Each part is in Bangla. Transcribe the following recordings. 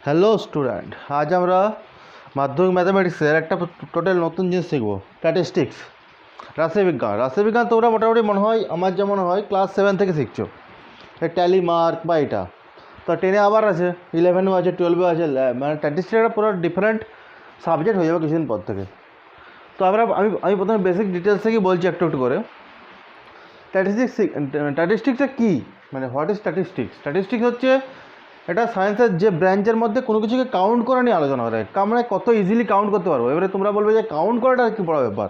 হ্যালো স্টুডেন্ট, আজ আমরা মাধ্যমিক ম্যাথামেটিক্সের একটা টোটাল নতুন জিনিস শিখবো, স্ট্যাটিস্টিক্স, রাশিবিজ্ঞান। তোমরা মোটামুটি মনে হয় আমার যেমন হয় ক্লাস 7 থেকে শিখছো, এই ট্যালি মার্ক বা এটা তো 10-এ আবার আছে, 11-এও আছে, 12-এও আছে। মানে স্ট্যাটিস্টিক্স একটা পুরো ডিফারেন্ট সাবজেক্ট হয়ে যাবে কিছুদিন পর থেকে। তো আমি প্রথমে বেসিক ডিটেলস থেকে বলছি একটু একটু করে। স্ট্যাটিস্টিক্সটা কী, মানে হোয়াট ইজ স্ট্যাটিস্টিক্স হচ্ছে এটা সায়েন্সের যে ব্রাঞ্চের মধ্যে কোনো কিছুকে কাউন্ট করা নিয়ে আলোচনা করে। আমরা কত ইজিলি কাউন্ট করতে পারবো। এবারে তোমরা বলবে যে কাউন্ট করাটা কি বড় ব্যাপার,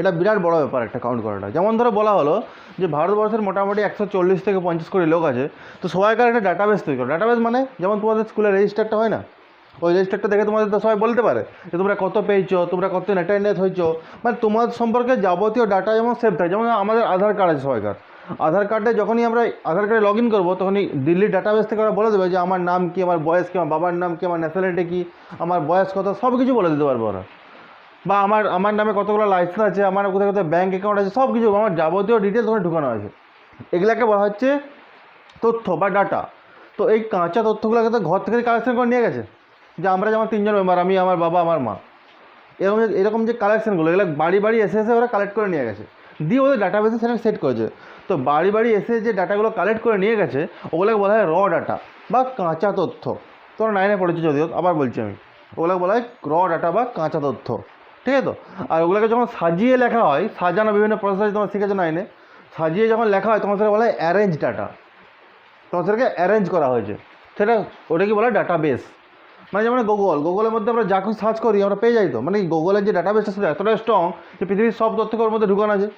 এটা বিরাট বড় ব্যাপার একটা কাউন্ট করাটা। যেমন ধরো বলা হলো যে ভারতবর্ষের মোটামুটি 140 থেকে 50 কোটি লোক আছে, তো সবাইকার একটা ডাটাবেস তৈরি করো। ডাটাবেস মানে যেমন তোমাদের স্কুলের রেজিস্টারটা হয় না, ওই রেজিস্টারটা দেখে তোমাদের তো সবাই বলতে পারে যে তোমরা কত পেয়েছো, তোমরা কত অ্যাটেন্ডেন্স হয়েছো, মানে তোমার সম্পর্কে যাবতীয় ডাটা যেমন সেভ থাকে। যেমন আমাদের আধার কার্ড আছে সবাইকার, আধার কার্ডে যখনই আমরা আধার কার্ডে লগ ইন করবো তখনই দিল্লির ডাটাবেস থেকে ওরা বলে দেবে যে আমার নাম কি, আমার বয়স কি, আমার বাবার নাম কি, আমার ন্যাশনালিটি কি, আমার বয়স কত, সব কিছু বলে দিতে পারবো ওরা। বা আমার নামে কতগুলো লাইসেন্স আছে, আমার কোথায় কোথায় ব্যাঙ্ক অ্যাকাউন্ট আছে, সব কিছু আমার যাবতীয় ডিটেলস ওখানে ঢুকানো আছে। এগুলাকে বলা হচ্ছে তথ্য বা ডাটা। তো এই কাঁচা তথ্যগুলোকে তো ঘর থেকে কালেকশন করে নিয়ে গেছে, যে আমরা যেমন 3জন মেম্বার, আমি, আমার বাবা, আমার মা, এরকম যে কালেকশানগুলো এগুলো বাড়ি বাড়ি এসে ওরা কালেক্ট করে নিয়ে গেছে, দিয়ে ওদের ডাটাবেসে সেটা সেট করেছে। তো বাড়ি বাড়ি এসে যে ডাটাগুলো কালেক্ট করে নিয়ে গেছে ওগুলোকে বলা হয় র ডাটা বা কাঁচা তথ্য। তোমরা 9-এ পড়েছো যদিও, আবার বলছি আমি, ওগুলোকে বলা হয় র ডাটা বা কাঁচা তথ্য, ঠিক আছে? তো আর ওগুলোকে যখন সাজিয়ে লেখা হয়, সাজানো বিভিন্ন প্রসেস তোমরা শিখেছো 9-এ, সাজিয়ে যখন লেখা হয় তখন সেটা বলা হয় অ্যারেঞ্জ ডাটা। তখন সেটাকে অ্যারেঞ্জ করা হয়েছে, সেটা ওটাকে বলা হয় ডাটাবেস। মানে যেমন গুগলের মধ্যে আমরা যা কিছু সার্চ করি আমরা পেয়ে যাই। তো মানে গুগলের যে ডাটাবেসটা সেটা এতটা স্ট্রং যে পৃথিবীর সব তথ্যকে ওর মধ্যে ঢুকানো আছে,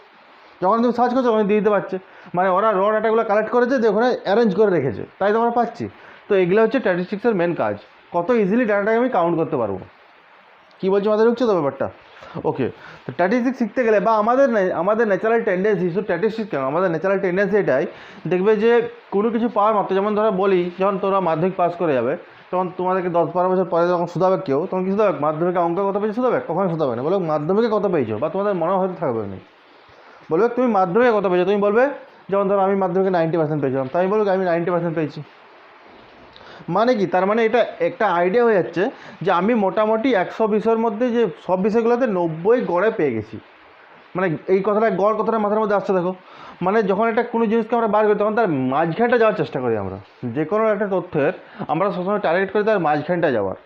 যখন তুমি সার্চ করছো তখন দিয়ে দিতে পারছে। মানে ওরা র ডাটাগুলো কালেক্ট করেছে, যে ওখানে অ্যারেঞ্জ করে রেখেছে, তাই তো আমরা পাচ্ছি। তো এগুলো হচ্ছে স্ট্যাটিস্টিক্সের মেন কাজ, কত ইজিলি ডাটাটাকে আমি কাউন্ট করতে পারবো। কী বলছি মাথায় ঢুকছে তো ব্যাপারটা? ওকে। তো স্ট্যাটিস্টিক্স শিখতে গেলে বা আমাদের ন্যাচারাল টেন্ডেন্সি, শুধু স্ট্যাটিস্টিক্স কেন, আমাদের ন্যাচারাল টেন্ডেন্সি এটাই, দেখবে যে কোনো কিছু পাওয়ার মাত্র, যেমন ধরো বলি যখন তোমরা মাধ্যমিক পাস করে যাবে তখন তোমাদেরকে 10-12 বছর পরে যখন শুধাবে কেউ, তখন কি শুধাবে মাধ্যমিকে অঙ্ক কত পেয়েছো শুধাবে? কখনো শুধাবে না, বলবে মাধ্যমিকে কত পেয়েছো, বা তোমাদের মনে হয়তো থাকবে না, বলবে তুমি মাধ্যমিকে কত পেয়েছো। তুমি বলবে যেমন ধরো আমি মাধ্যমিকে 90% পেয়েছিলাম, তাই আমি বলবো আমি 90% পেয়েছি। মানে কি, তার মানে এটা একটা আইডিয়া হয়ে যাচ্ছে যে আমি মোটামুটি 100 বিষয়ের মধ্যে যে সব বিষয়গুলোতে 90 গড়ে পেয়ে গেছি। মানে এই কথাটা, গড় কথাটা মাথার মধ্যে আসছে দেখো। মানে যখন একটা কোনো জিনিসকে আমরা বার করি তখন তার মাঝখানটা যাওয়ার চেষ্টা করি আমরা, যে কোনো একটা তথ্যের আমরা সবসময় টার্গেট করি তার মাঝখানটা যাওয়ার।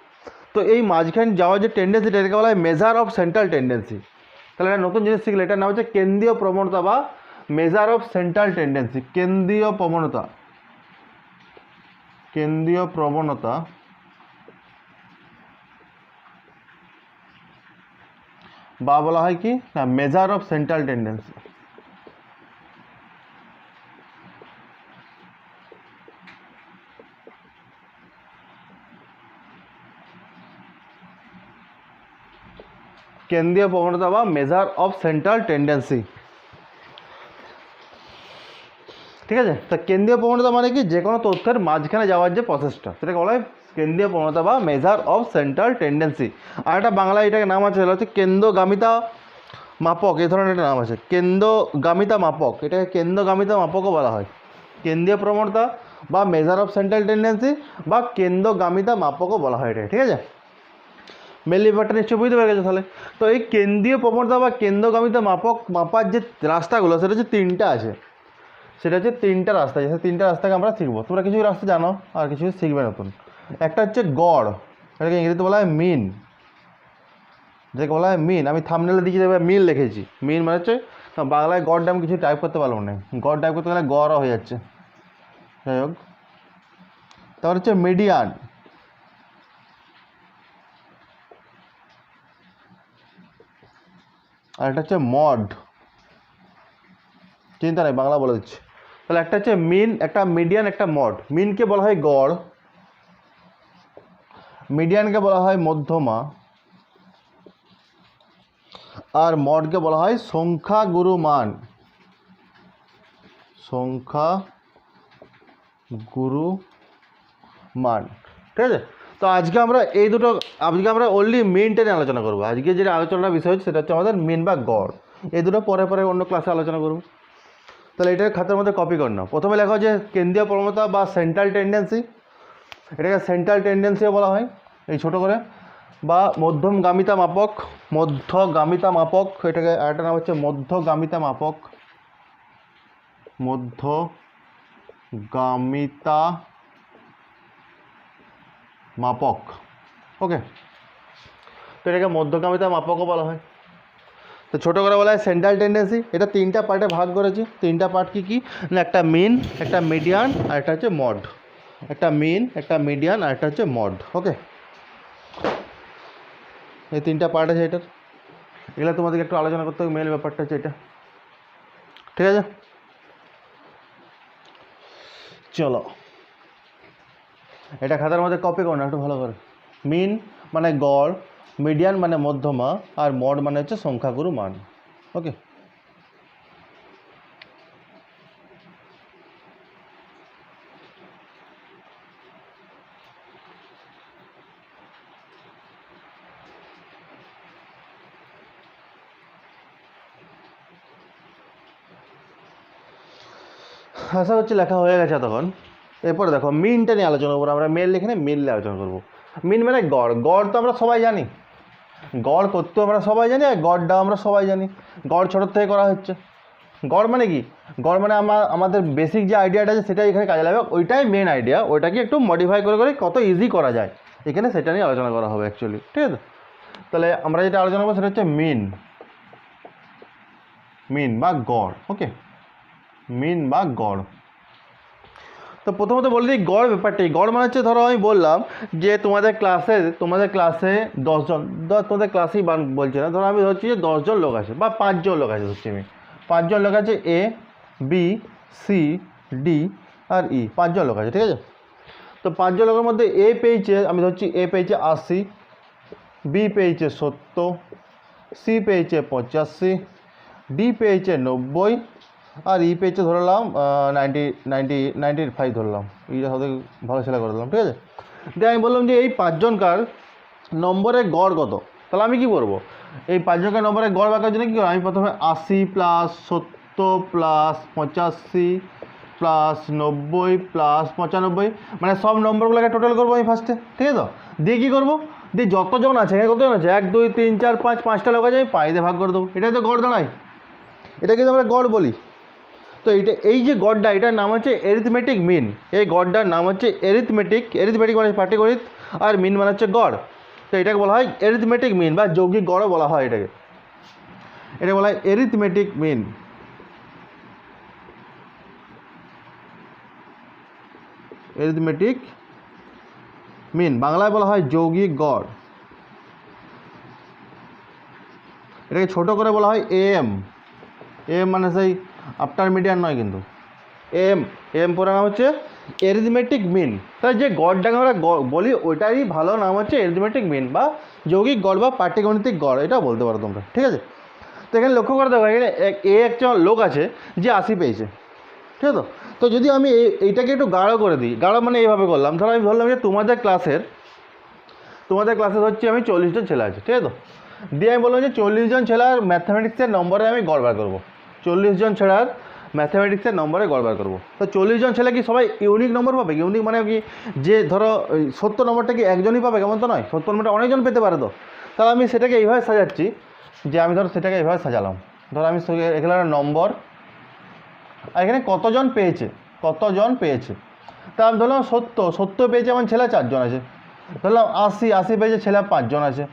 তো এই মাঝখান যাওয়ার যে টেন্ডেন্সিটা, এটাকে বলা হয় মেজার অফ সেন্ট্রাল টেন্ডেন্সি। তাহলে একটা নতুন জিনিস শিখলে, এটার নাম হচ্ছে কেন্দ্রীয় প্রবণতা বা মেজার অফ সেন্ট্রাল টেন্ডেন্সি। কেন্দ্রীয় প্রবণতা বা বলা হয় কি না মেজার অফ সেন্ট্রাল টেন্ডেন্সি। কেন্দ্রীয় প্রবণতা বা মেজার অফ সেন্ট্রাল টেন্ডেন্সি, ঠিক আছে? তা কেন্দ্রীয় প্রবণতা মানে কি, যে কোনো তথ্যের মাঝখানে যাওয়ার যে প্রসেসটা, সেটাকে বলা হয় কেন্দ্রীয় প্রবণতা বা মেজার অফ সেন্ট্রাল টেন্ডেন্সি। আর একটা বাংলায় এটাকে নাম আছে, সেটা হচ্ছে কেন্দ্রগামিতা মাপক। এই ধরনের একটা নাম আছে, কেন্দ্রগামিতা মাপক। এটাকে কেন্দ্রগামিতা মাপকও বলা হয়। কেন্দ্রীয় প্রবণতা বা মেজার অফ সেন্ট্রাল টেন্ডেন্সি বা কেন্দ্রগামিতা মাপকও বলা হয় এটা, ঠিক আছে? মেনলি ব্যাপারটা নিশ্চয়ই বুঝতে পেরে গেছো তাহলে। তো এই কেন্দ্রীয় প্রবণতা বা কেন্দ্রগামিতা মাপার যে রাস্তাগুলো, সেটা হচ্ছে 3টা আছে। সেটা হচ্ছে 3টা রাস্তা আছে, সেই 3টা রাস্তাকে আমরা শিখবো। তোমরা কিছু রাস্তা জানো আর কিছু শিখবে নতুন। একটা হচ্ছে গড়, এটাকে ইংরেজিতে বলা হয় মিন, যেটাকে বলা হয় মিন। আমি থাম্বনেলে দিয়েছি দেখবে মিন লিখেছি। মিন মানে হচ্ছে, বাংলায় গড়টা আমি কিছু টাইপ করতে পারবো না, গড় টাইপ করতে গেলে গড় হয়ে যাচ্ছে, যাই হোক। তারপর হচ্ছে মিডিয়ান, আর একটা হচ্ছে মড। চিন্তা নেই, বাংলা বলে দিচ্ছি। তাহলে একটা হচ্ছে মিন, একটা মিডিয়ান, একটা মড। মিনকে বলা হয় গড়, মিডিয়ানকে বলা হয় মধ্যমা, আর মডকে বলা হয় সংখ্যাগুরু মান। ঠিক আছে? তো আজকে আমরা অনলি মিনটা নিয়ে আলোচনা করবো। আজকে যেটা আলোচনার বিষয় হচ্ছে সেটা হচ্ছে আমাদের মিন বা গড়। এই দুটো পরে পরে অন্য ক্লাসে আলোচনা করবো। তাহলে এটা খাতার মধ্যে কপি কর নাও। প্রথমে লেখা হচ্ছে কেন্দ্রীয় প্রবণতা বা সেন্ট্রাল টেন্ডেন্সি, এটাকে সেন্ট্রাল টেন্ডেন্সিও বলা হয় এই ছোটো করে, বা মধ্যমগামিতা মাপক, মধ্যগামিতা মাপক, এটাকে আরেকটা নাম হচ্ছে মধ্যগামিতা মাপক, মধ্যগামিতা মাপক। ওকে, তো এটাকে মধ্যগামিতা মাপকও বলা হয়। তো ছোটো করে বলা হয় সেন্ট্রাল টেন্ডেন্সি। এটা তিনটা পার্টে ভাগ করেছি। তিনটা পার্ট কী কী না, একটা মিন, একটা মিডিয়ান, আর একটা হচ্ছে মড। একটা মিন, একটা মিডিয়ান, আর একটা হচ্ছে মড। ওকে, এই তিনটা পার্ট আছে এটার, এগুলো তোমাদেরকে একটু আলোচনা করতে হবে। মেন ব্যাপারটা হচ্ছে এটা, ঠিক আছে? চলো এটা খাতার মধ্যে কপি করো না একটু ভালো করে। মিন মানে গড়, মিডিয়ান মানে মধ্যমা, আর মড মানে হচ্ছে সংখ্যাগুরু মান। ওকে, আশা হচ্ছে লেখা হয়ে গেছে তখন। এরপরে দেখো মিনটা নিয়ে আলোচনা করবো আমরা। মেন লিখে নিয়ে মিন নিয়ে আলোচনা করবো। মিন মানে গড়। গড় তো আমরা সবাই জানি, গড় করতেও আমরা সবাই জানি, আর গড়টাও আমরা সবাই জানি। গড় ছোটোর থেকে করা হচ্ছে। গড় মানে কি? গড় মানে আমাদের বেসিক যে আইডিয়াটা আছে সেটাই এখানে কাজে লাগবে। ওইটাই মেন আইডিয়া, ওইটাকে একটু মডিফাই করে করে কত ইজি করা যায় এখানে সেটা নিয়ে আলোচনা করা হবে অ্যাকচুয়ালি, ঠিক আছে? তাহলে আমরা যেটা আলোচনা করবো সেটা হচ্ছে মিন, মিন বা গড়। ওকে, মিন বা গড়। তো প্রথমত বলে দিই গড় ব্যাপারটাই। গড় মানে হচ্ছে, ধরো আমি বললাম যে তোমাদের ক্লাসে 10জন, তোমাদের ক্লাসেই বলছি না, ধরো আমি ধরছি যে 10জন লোক আছে বা 5জন লোক আছে, ধরছি আমি 5জন লোক আছে, এ বি সি ডি আর ই, 5জন লোক আছে, ঠিক আছে? তো 5জন লোকের মধ্যে এ পেয়েছে, আমি ধরছি এ পেয়েছে 80, বি পেয়েছে 70, সি পেয়েছে 85, ডি পেয়েছে 90, আর ই পেয়েছে ধরলাম 95 ধরলাম। ইটা সব থেকে ভালো ছেলে করে দিলাম, ঠিক আছে? দিয়ে আমি বললাম যে এই 5জনকার নম্বরের গড় কত। তাহলে আমি কি করবো, এই 5জনকার নম্বরের গড় বাঁকার জন্য কী করবো, আমি প্রথমে 80 প্লাস 70 প্লাস 85 প্লাস 90 প্লাস 95, মানে সব নম্বরগুলোকে টোটাল করবো আমি ফার্স্টে, ঠিক আছে? তো দিয়ে কী করবো, দিয়ে যতজন আছে, এখানে কতজন আছে, 1 2 3 4 5, 5টা লোক আছে, আমি 5 দিয়ে ভাগ করে দেবো। এটাই তো গড় দাঁড়ায়, এটা কিন্তু আমরা গড় বলি। তো এই যে গড়টা, এটার নাম হচ্ছে এরিথমেটিক মিন। এই গড়টার নাম হচ্ছে এরিথমেটিক মানে পাটিগণিত, আর মিন মানে হচ্ছে গড়। তো এটাকে বলা হয় এরিথমেটিক মিন বা যৌগিক গড়ও বলা হয় এটাকে। এটা বলা হয় এরিথমেটিক মিন। এরিথমেটিক মিন বাংলায় বলা হয় যৌগিক গড়। এটাকে ছোট করে বলা হয় এম। এম মানে সেই আফটার মিডিয়ান নয় কিন্তু, এম পুরো নাম হচ্ছে এরিথমেটিক মিন। তাই যে গড়টাকে আমরা বলি ওইটারই ভালো নাম হচ্ছে এরিথমেটিক মিন বা যৌগিক গড় বা পাটিগণিতিক গড়, এটা বলতে পারো তোমরা, ঠিক আছে? তো এখানে লক্ষ্য করে দেখো, এখানে একজন লোক আছে যে 80 পেয়েছে, ঠিক আছে? তো যদি আমি এইটাকে একটু গাঢ় করে দিই, গাঢ় মানে এইভাবে করলাম, ধরো আমি বললাম যে তোমাদের ক্লাসে হচ্ছে আমি 40 জন ছেলে আছে, ঠিক আছে? তো দিয়ে আমি বললাম যে 40 জন ছেলের ম্যাথামেটিক্সের নম্বরে আমি গড় বার করবো। 40 জন ছেলের ম্যাথামেটিক্সের নম্বরে গড় বার করবো। তো 40 জন ছেলে কি সবাই ইউনিক নম্বর পাবে? ইউনিক মানে কি, যে ধরো 70 নম্বরটা কি একজনই পাবে, কেমন তো নয়, 70 নম্বরটা অনেকজন পেতে পারে। তো তাহলে আমি সেটাকে এইভাবে সাজাচ্ছি, যে আমি ধরো সেটাকে এইভাবে সাজালাম, ধরো আমি এখানে নম্বর, আর এখানে কতজন পেয়েছে, তা আমি ধরলাম 70 পেয়েছে এমন ছেলে 4 জন আছে। ধরলাম 80 পেয়েছে ছেলে 5 জন আছে।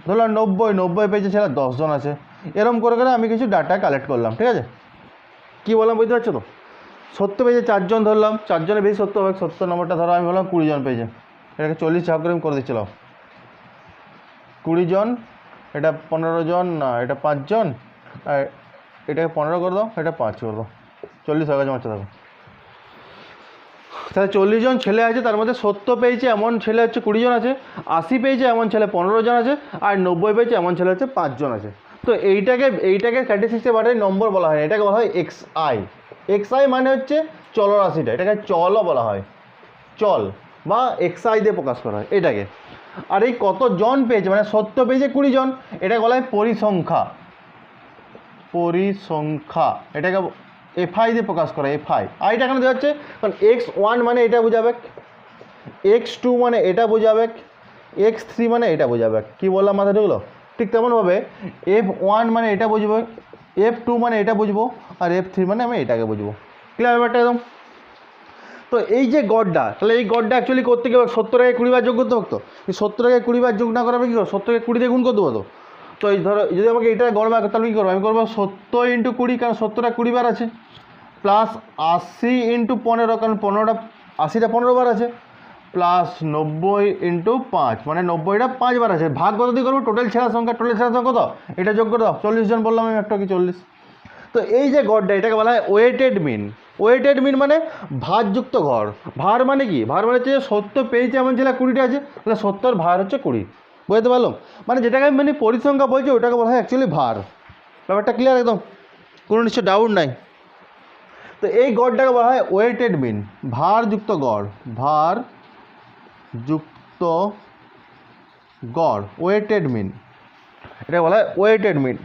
ধরলাম 90 পেয়েছে ছেলে 10 জন আছে। এরকম করে করে আমি কিছু ডাটা কালেক্ট করলাম, ঠিক আছে? কী বললাম বুঝতে পারছো তো? 70 পেয়েছে 4 জন, ধরলাম 4 জনের বেশি 70 হবে। 70 নম্বরটা ধরো আমি বললাম 20 জন পেয়েছে। এটাকে 40 ভাগ করে আমি করে দিচ্ছিলাম 20 জন, এটা 15 জন, না এটা 5 জন, আর এটাকে 15 করে দাও, এটা 5 করে দাও, 40 হয়ে গেছে। আচ্ছা দেখো, তাহলে 40 জন ছেলে আছে, তার মধ্যে 70 পেয়েছে এমন ছেলে হচ্ছে 20 জন আছে, 80 পেয়েছে এমন ছেলে 15 জন আছে, আর 90 পেয়েছে এমন ছেলে হচ্ছে 5 জন আছে। তো এইটাকে স্ট্যাটিস্টিক্সে বাড়িয়ে নম্বর বলা হয়, এটাকে বলা হয় এক্সআই মানে হচ্ছে চলরাশিটা, এটাকে চলও বলা হয়, চল বা এক্সআই দিয়ে প্রকাশ করা হয় এটাকে। আর এই কতজন পেয়েছে মানে 70 পেয়েছে 20 জন, এটাকে বলা হয় পরিসংখ্যা, এটাকে এফআই দিয়ে প্রকাশ করা, এফআই। আইটা এখানে দেওয়া হচ্ছে কারণ x1 মানে এটা বোঝাবে, x2 মানে এটা বোঝাবে, x3 মানে এটা বোঝাবে। কি বললাম মাথায় ঢুকলো? ঠিক তেমনভাবে f1 মানে এটা বুঝবো, f2 মানে এটা বুঝবো, আর f3 মানে আমি এটাকে বুঝবো। ক্লিয়ার ব্যাপারটা একদম? তো এই যে গড়টা, তাহলে এই গড়টা অ্যাকচুয়ালি করতে গেলে 70-কে 20 বার যোগ করতে পারতো, 70-কে 20 বার যোগ না করাবে কি করো, 70-কে 20 দিয়ে গুণ করে দেবো। তো এই ধরো যদি আমাকে এটা গড় বার করতে, তাহলে কী করবো, আমি করবো 70 × 20, কারণ 70টা 20 বার আছে, প্লাস 80 × 15, কারণ 80টা 15 বার আছে, প্লাস 90 × 5, মানে 90টা 5 বার আছে। ভাগ কত দিয়ে করবো, টোটাল ছেঁড়া সংখ্যা কত, এটা যোগ করে দাও, 40 জন বললাম আমি একটা কি 40। তো এই যে গড়টা, এটাকে বলা হয় ওয়েটেড মিন। ওয়েটেড মিন মানে ভারযুক্ত গড়। ভার মানে কি, ভার মানে হচ্ছে 70 পেয়েছে এমন ছেলে 20টা আছে, তাহলে 70 ভার হচ্ছে 20। বুঝতে পারলাম? মানে যেটাকে আমি মানে পরিসংখ্যা বলছি ওটাকে বলা হয় অ্যাকচুয়ালি ভার। ব্যাপারটা ক্লিয়ার একদম? কোনো নিশ্চয় ডাউট নাই? তো এই গড়টাকে বলা হয় ওয়েটেড মিন, ভারযুক্ত গড়, ভারযুক্ত গড়, ওয়েটেড মিন, এটা বলা হয় ওয়েটেড মিন।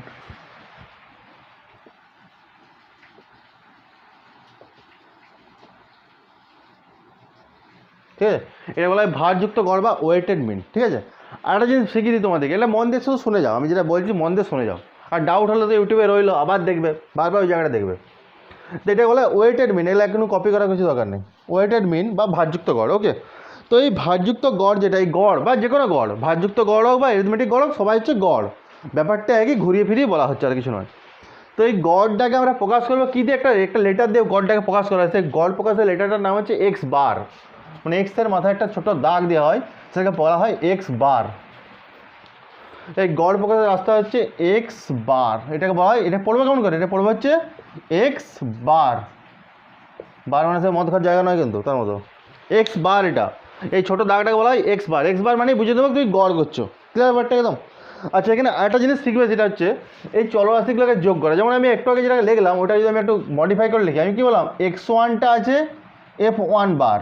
ঠিক আছে, এটা বলা হয় ভারযুক্ত গড় বা ওয়েটেড মিন। ঠিক আছে, আর একটা জিনিস শিখিয়ে দিই তোমাদেরকে, এটা মন দিয়ে শুধু শুনে যাও, আমি যেটা বলছি মন দিয়ে শুনে যাও, আর ডাউট হলে তো ইউটিউবে রইলো, আবার দেখবে, বারবার ওই জায়গাটা দেখবে। তো এটা বলা হয় ওয়েটেড মিন, এগুলো কোনো কপি করার কিছু দরকার নেই, ওয়েটেড মিন বা ভারযুক্ত গড়। ওকে, তো এই ভারযুক্ত গড় যেটা, এই গড় বা যে কোনো গড়, ভারযুক্ত গড় হোক বা অ্যারিথমেটিক গড় হোক, সবাই হচ্ছে গড়। ব্যাপারটা একই, ঘুরিয়ে ফিরিয়ে বলা হচ্ছে, আর কিছু নয়। তো এই গড়টাকে আমরা প্রকাশ করবো কী দিয়ে, একটা লেটার দিয়ে গড়টাকে প্রকাশ করা হয়। সেই গড় প্রকাশের লেটারটার নাম হচ্ছে এক্স বার, মানে এক্সের মাথায় একটা ছোটো দাগ দেওয়া হয়, সেটাকে বলা হয় এক্স বার। এই গড় প্রকাশের রাস্তা হচ্ছে এক্স বার, এটাকে বলা হয়, এটা পড়বে কেমন করে, এটা পড়বে হচ্ছে এক্স বার, বার মানে সে মদ খাওয়ার জায়গা নয় কিন্তু, তার মতো এক্স বার, এটা এই ছোটো দাগটাকে বলা হয় এক্স বার। এক্স বার মানে বুঝে দেবো তুমি গড় করছো। ক্লিয়ার ব্যাপারটা একদম? আচ্ছা, এখানে আরেকটা জিনিস শিখবে, যেটা হচ্ছে এই চলরাশিগুলোকে যোগ করা। যেমন আমি একটু আগে যেটাকে লিখলাম, ওটা যদি আমি একটু মডিফাই করে লিখি, আমি কী বললাম, x1টা আছে f1 বার,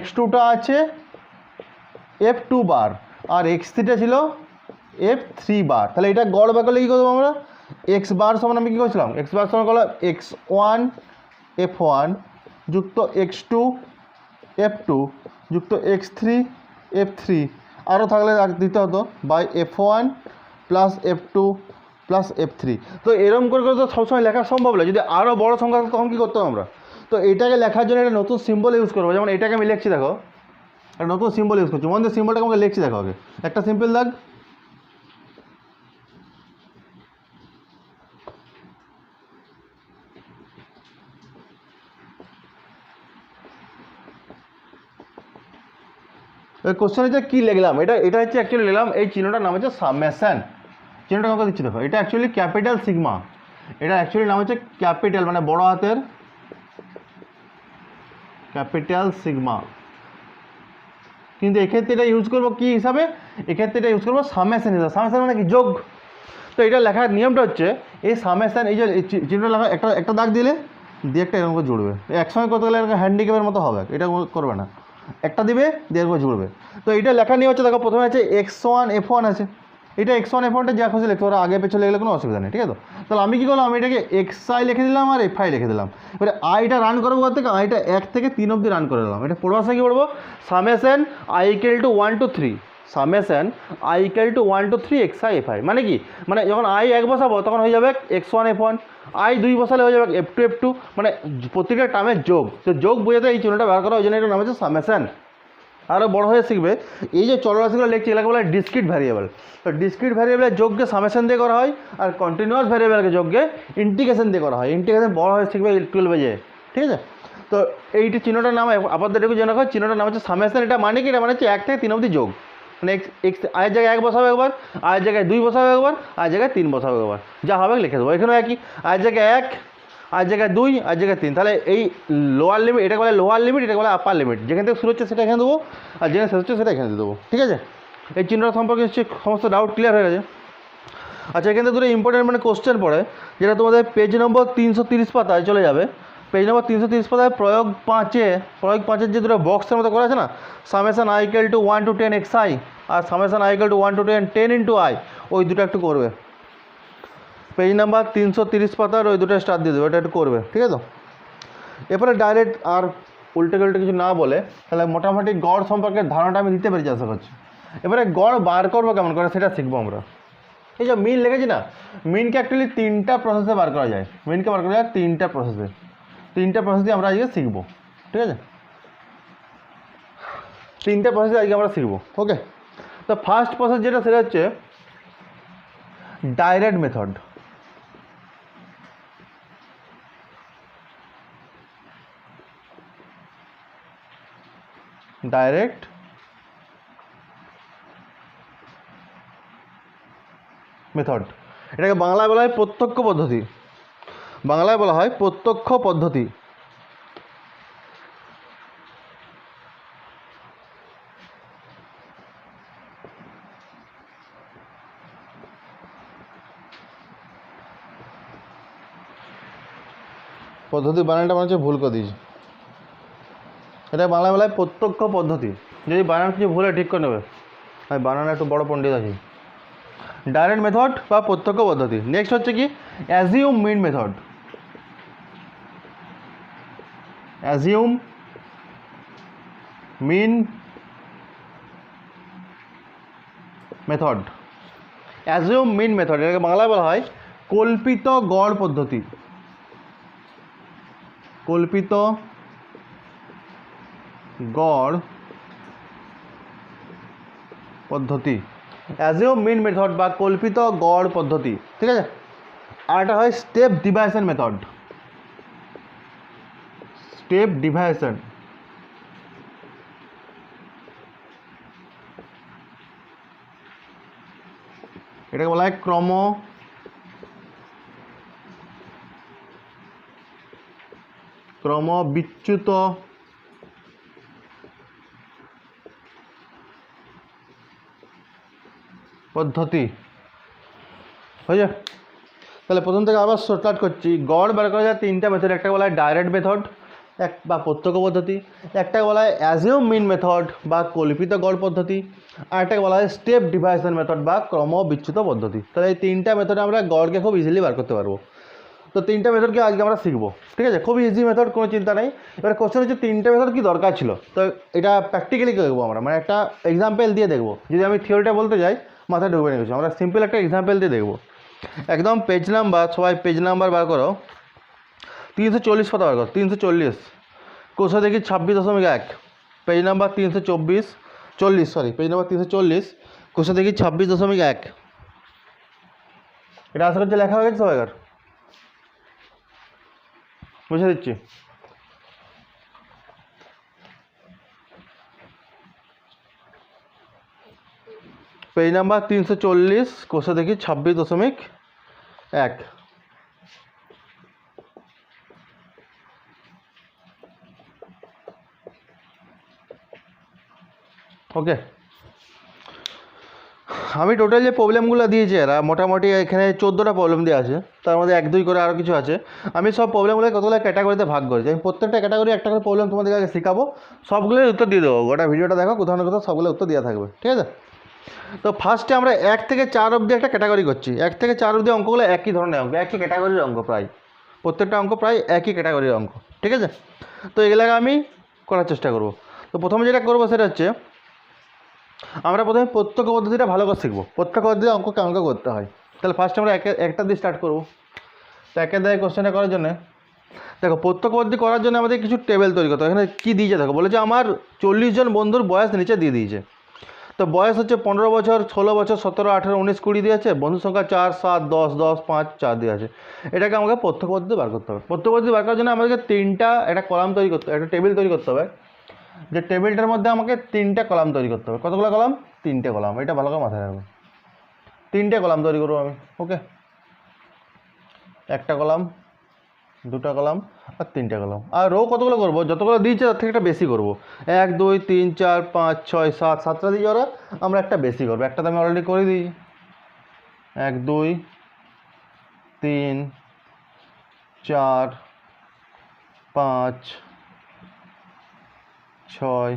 x2টা আছে f2 বার, আর x3টা ছিল f3 বার। তাহলে এটা গড় বার করলে কী করবো আমরা, এক্স বার সমান আমি কী করছিলাম, এক্স বার সমান করলাম x1 f1 যুক্ত x2 f2 যুক্ত x3 f3, আরও থাকলে দিতে হতো by f1 plus f2 plus f3। তো এরকম করে করে তো সবসময় লেখা সম্ভব নয়, যদি আরও বড় সংখ্যা তখন কী করতাম আমরা, তো এটাকে লেখার জন্য একটা নতুন সিম্বল ইউজ করবো। যেমন এটাকে আমি লিখছি, দেখো একটা নতুন সিম্বল ইউজ করছি, মধ্যে সিম্বলটাকে আমাকে লিখছি, দেখো আগে একটা সিম্পল দাগ, কোশ্চেন হচ্ছে কী লিখলাম, এটা হচ্ছে অ্যাকচুয়ালি লিখলাম, এই চিহ্নটার নাম হচ্ছে সামেশন। চিহ্নটা আমাকে দিচ্ছি, দেখো এটা অ্যাকচুয়ালি ক্যাপিটাল সিগমা, এটা অ্যাকচুয়ালি নাম হচ্ছে ক্যাপিটাল মানে বড় হাতের ক্যাপিটাল সিগমা, কিন্তু এক্ষেত্রে এটা ইউজ করবো কী হিসাবে, এক্ষেত্রে এটা ইউজ করবো সামেশন হিসাবে। সামেশন মানে কি, যোগ। তো এটা লেখার নিয়মটা হচ্ছে এই সামেশন, এই যে চিহ্নটা লেখা, একটা দাগ দিলে দিয়ে একটা এরকম করে জুড়বে, একসঙ্গে করতে গেলে হ্যান্ডিক্যাপের মতো হবে, এটা করবে না, একটা দিবে দিয়ে এরকম জুড়বে। তো এটা লেখা নিয়ে হচ্ছে, দেখো প্রথমে আছে x1 f1 আছে, এটা x1 f1টা যা খুশি লিখতে পারো, আগে পেছনে লিখলে কোনো অসুবিধা নেই। ঠিক আছে, তাহলে আমি কী করলাম, আমি এটাকে xi লিখে দিলাম আর fi লিখে দিলাম। এবারে আইটা রান করবো কোথা থেকে, আইটা 1 থেকে 3 অবধি রান করে দিলাম। এটা পড়বার সময় কী পড়বো, summation i = 1 to 3, summation i = 1 to 3 xi fi, মানে কি, মানে যখন i 1 বসাবো তখন হয়ে যাবে x1 f1, i 2 বসালে হয়ে যাবে f2 f2, মানে প্রত্যেকটা টার্মের যোগ। তো যোগ বোঝাতে এই চিহ্নটা ব্যবহার করা, ওই জন্য এটার নাম হচ্ছে সামেশন। আরও বড় হয়ে শিখবে, এই যে চলরাশিগুলো লিখছি এগুলোকে বলা হয় ডিসক্রিট ভ্যারিয়েবল। তো ডিসক্রিট ভ্যারিয়েবলের যোগকে সামেশন দিয়ে করা হয়, আর কন্টিনিউয়াস ভ্যারিয়েবলকে যোগকে ইন্টিগ্রেশন দিয়ে করা হয়। ইন্টিগ্রেশন বড় হয়ে শিখবে 12 যে, ঠিক আছে। তো এইটি চিহ্নটার নাম আপাতত একটু জেনে রাখো, চিহ্নটার নাম হচ্ছে সামেশন। এটা মানে কি, এটা মানে হচ্ছে 1 থেকে 3 অবধি যোগ, মানে এক্স আয়ের জায়গায় 1 বসাবে একবার, আয়ের জায়গায় 2 বসাবে একবার, আয়ের জায়গায় 3 বসাবে একবার, যা হবে লিখে দেবো। এখানেও একই, আয়ের জায়গায় 1, আর জায়গায় 2, আর জায়গায় 3। তাহলে এই লোয়ার লিমিট, এটাকে বলে লোয়ার লিমিট, এটাকে বলে আপার লিমিট। যেখান থেকে শুরু হচ্ছে সেটা এখানে দেবো, আর যেখানে শেষ হচ্ছে সেটা এখানে দিয়ে দেবো। ঠিক আছে, এই চিহ্নটা সম্পর্কে হচ্ছে সমস্ত ডাউট ক্লিয়ার হয়ে গেছে। আচ্ছা, এখান থেকে দুটো ইম্পর্টেন্ট মানে কোশ্চেন পড়ে, যেটা তোমাদের পেজ নম্বর 330 পাতায় চলে যাবে। পেজ নম্বর 330 পাতায় প্রয়োগ 5-এর যে দুটো বক্সের মতো করা আছে না, সামেশন i = 1 to 10 xi আর summation i = 1 to 10 into i, ওই দুটো একটু করবে। পেজ নাম্বার 330 পাতার ওই দুটো স্টার দিয়ে দেবে, ওটা একটু করবে। ঠিক আছে, এরপরে ডাইরেক্ট আর উল্টে কিছু না বলে তাহলে মোটামুটি গড় সম্পর্কে ধারণাটা আমি দিতে পেরেছি আশা করছি। এবারে গড় বার করবো কেমন করে সেটা শিখবো আমরা। এই যে মিন লিখেছি না, মিনকে অ্যাকচুয়ালি 3টা প্রসেসে বার করা যায়। মিনকে বার করা যায় 3টা প্রসেসে, 3টা প্রসেসে আমরা আজকে শিখবো, ঠিক আছে? 3টা প্রসেসে আজকে আমরা শিখবো, ওকে? তো ফার্স্ট প্রসেস যেটা সেটা হচ্ছে ডাইরেক্ট মেথড। ডাইরেক্ট মেথড, এটাকে বাংলায় বলা হয় প্রত্যক্ষ পদ্ধতি। বাংলায় বলা হয় প্রত্যক্ষ পদ্ধতি। পদ্ধতি বানানটা মনে হচ্ছে ভুল করে দিয়েছি। এটা বাংলায় বলা হয় প্রত্যক্ষ পদ্ধতি। যদি বানান কিছু ভুলে ঠিক করে নেবে, আমি বানানো একটু বড় পণ্ডিত আছি। ডাইরেক্ট মেথড বা প্রত্যক্ষ পদ্ধতি। নেক্সট হচ্ছে কি অ্যাজিউম মিন মেথড। অ্যাজিউম মিন মেথড। অ্যাজিউম মিন মেথড এটাকে বাংলায় বলা হয় কল্পিত গড় পদ্ধতি। কল্পিত গড় পদ্ধতি, অ্যাজিউম মিন মেথড বা কল্পিত গড় পদ্ধতি, ঠিক আছে? আর এটা হয় স্টেপ ডিভাইশন মেথড। স্টেপ ডিভাইশন, এটাকে বলা হয় ক্রম বিচ্যুত পদ্ধতি, হয়েছে? তাহলে প্রথম থেকে আবার স্টার্ট করছি। গড় বের করা যায় 3টা মেথড। একটা বলা হয় ডাইরেক্ট মেথড বা প্রত্যক্ষ পদ্ধতি, একটা বলা হয় অ্যাজিউম মিন মেথড বা কল্পিত গড় পদ্ধতি, আর একটা বলা হয় স্টেপ ডিভাইশন মেথড বা ক্রম বিচ্যুত পদ্ধতি। তাহলে এই 3টা মেথডে আমরা গড়কে খুব ইজিলি বার করতে পারবো। তো 3টা মেথডকে আজকে আমরা শিখবো, ঠিক আছে? খুবই ইজি মেথড, কোনো চিন্তা নেই। এবার কোশ্চেন হচ্ছে 3টা মেথড কি দরকার ছিল। তো এটা প্র্যাকটিক্যালি দেখবো আমরা, মানে একটা এক্সাম্পল দিয়ে দেখবো। যদি আমি থিওরিটা বলতে যাই মাথায় ঢুকবে না কিছু, আমরা সিম্পল একটা এক্সাম্পল দিয়ে দেখবো। একদম পেজ নাম্বার, সবাই পেজ নাম্বার বার করো। 340 পাতা বার করো। 340 কোষে দেখি 26.1, page number 340, sorry page number 340, কোষে দেখি 26.1। এটা আশা করছি লেখা হয়ে গেছে সবাইকার, বুঝে দিচ্ছি। পেজ নাম্বার 340, কোষে দেখি 26.1। ওকে, আমি টোটাল যে প্রবলেমগুলো দিয়েছি এরা মোটামুটি এখানে 14টা প্রবলেম দেওয়া আছে, তার মধ্যে 1-2 করে আরও কিছু আছে। আমি সব প্রবলেমগুলো কতগুলো ক্যাটাগরিতে ভাগ করেছি। আমি প্রত্যেকটা ক্যাটাগরি একটা করে প্রবলেম তোমাদের আগে শেখাবো, সবগুলোর উত্তর দিয়ে দেবো। গোটা ভিডিওটা দেখো, কোথাও না কোথাও সবগুলো উত্তর দেওয়া থাকবে, ঠিক আছে? তো ফার্স্টে আমরা 1 থেকে 4 অবধি একটা ক্যাটাগরি করছি। 1 থেকে 4 অবধি অঙ্কগুলো একই ধরনের অঙ্ক, একই ক্যাটাগরির অঙ্ক, প্রায় প্রত্যেকটা অঙ্ক প্রায় একই ক্যাটাগরির অঙ্ক, ঠিক আছে? তো এগুলোকে আমি করার চেষ্টা করব। তো প্রথমে যেটা করবো সেটা হচ্ছে আমরা প্রথমে প্রত্যক্ষ পদ্ধতিটা ভালো করে শিখবো। প্রত্যক্ষ পদ্ধতি অঙ্ক কেমন করে করতে হয়। তাহলে ফার্স্ট আমরা একটা দিয়ে স্টার্ট করবো। তো একের দায় কোশ্চেনটা করার জন্য দেখো, প্রত্যক্ষ পদ্ধতি করার জন্য আমাদের কিছু টেবিল তৈরি করতে হবে। এখানে কী দিয়েছে দেখো, বলেছে আমার 40 জন বন্ধুর বয়স নিচে দিয়ে দিয়েছে। তো বয়স হচ্ছে 15 বছর, 16 বছর, 17, 18, 19, 20 দিয়েছে। বন্ধু সংখ্যা 4, 7, 10, 10, 5, 4 দিয়ে আছে। এটাকে আমাকে প্রত্যক্ষ পদ্ধতি বার করতে হবে। প্রত্যক্ষ পদ্ধতি বার করার জন্য আমাদেরকে 3টা একটা কলাম তৈরি করতে হবে, একটা টেবিল তৈরি করতে হবে। যে টেবিলটার মধ্যে আমাকে 3টা কলাম তৈরি করতে হবে। কতগুলো কলাম? 3টে কলাম। এটা ভালো করে মাথায় রাখবে। 3টে কলাম তৈরি করবো আমি, ওকে? একটা কলাম, 2টা কলাম আর 3টে কলাম। আর রো কতগুলো করবো? যতগুলো দিয়েছে তার থেকে একটা বেশি করবো। 1, 2, 3, 4, 5, 6, 7, 7টা দিয়ে ওরা আমরা একটা বেশি করবো। একটা তো আমি অলরেডি করে দিই। 1, 2, 3, 4, 5, 6,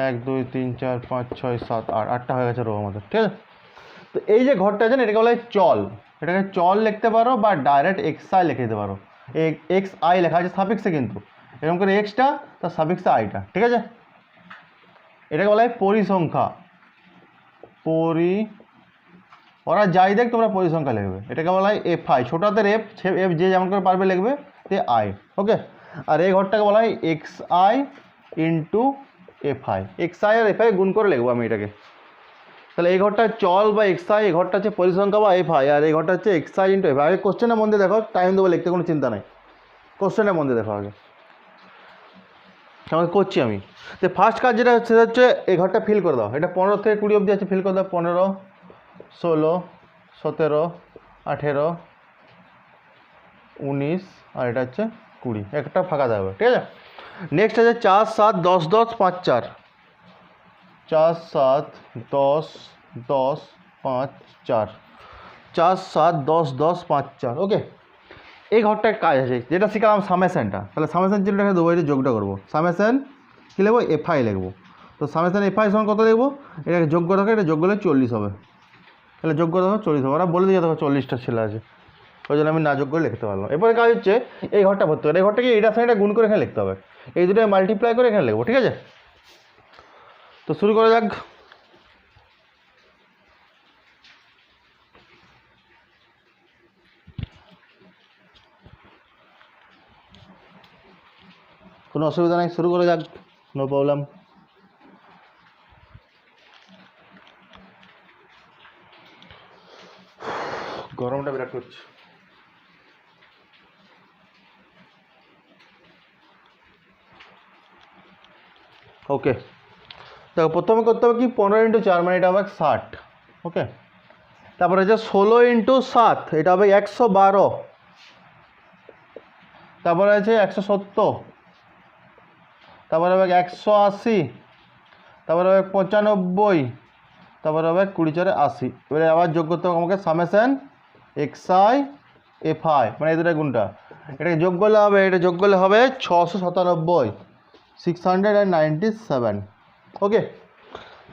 1, 2, 3, 4, 5, 6, 7, 8, 8টা হয়ে গেছে রো আমাদের, ঠিক আছে? তো এই যে ঘরটা আছে না, এটাকে বলা হয় চল। এটাকে চল লিখতে পারো বা ডাইরেক্ট এক্সাই লিখে দিতে পারো। এক্স আই লেখা আছে সাফিক্সে, কিন্তু এরকম করে এক্সটা তার সাফিক্সে আইটা, ঠিক আছে। এটাকে বলা হয় পরিসংখ্যা। ওরা যাই দেখ তোমরা পরিসংখ্যা লিখবে, এটাকে বলা হয় এফ আই, ছোট হাতের এফ, এফ যে যেমন করে পারবে লিখবে, তে আই, ওকে। আর এই ঘরটাকে বলা হয় x i into f i, x i আর এফ আই গুণ করে লিখবো আমি এটাকে। তাহলে এই ঘরটা চল বা এক্স আই, এই ঘরটা হচ্ছে পরিসংখ্যা বা এফ আই, আর এই ঘরটা হচ্ছে x i into f I. আগে কোশ্চেনের মধ্যে দেখো, টাইম দেবো লিখতে, কোনো চিন্তা নেই, কোশ্চেনের মধ্যে দেখো আগে, আমাকে করছি আমি। তো ফার্স্ট কাজ যেটা হচ্ছে, সেটা হচ্ছে এই ঘরটা ফিল করে দাও। এটা 15 থেকে 20 অবধি আছে, ফিল করে দাও। 15, 16, 17, 18, 19, আর এটা হচ্ছে 20, একটা ফাঁকা থাকবে, ঠিক আছে। নেক্সট আছে 4, 7, 10, 10, 5, 4, 4, 7, 10, 10, 5, 4, 4, 7, 10, 10, 5, 4, ওকে। এই ঘরটায় কাজ আছে, যেটা শিখালাম সামেশনটা, তাহলে সামেশন চিহ্নটাকে দেবো, এটা যোগটা করবো। সামেশন কী লিখবো? এফআই লিখবো। তো সামেশন এফআই সমান কত লিখবো? এটাকে যোগ করে দেখো, এটা যোগ করলে 40 হবে। তাহলে যোগ করে দেখো 40 হবে। ওরা বলে দিয়ে দেখো 40টা ছেলে আছে, ওই জন্য আমি না যোগ করে লিখতে পারলাম। এরপরে কাজ হচ্ছে এই ঘরটা ভর্তি হবে, এই ঘরটাকে এটার সঙ্গে এটা গুণ করে এখানে লিখতে হবে, এই দুটোকে মাল্টিপ্লাই করে এখানে লিখবো, ঠিক আছে। তো শুরু করা যাক। কোনো অসুবিধা নেই, শুরু করা যাক, নো প্রবলেম। গরমটা বিরাট করছে। ওকে, দেখো প্রথমে করতে হবে কি, 15 ইন্টু 4 মানে এটা হবে 60, ওকে। তারপরে হচ্ছে 16 ইন্টু 7, এটা হবে 112। তারপরে আছে 170, তারপরে হবে 180, তারপরে হবে 95, তারপরে হবে 20 4 80। এবারে আবার যোগ করতে হবে আমাকে summation x I F i, মানে এই দুটো গুণটা, এটাকে যোগ করলে হবে, এটা যোগ করলে হবে 697, 697, ওকে।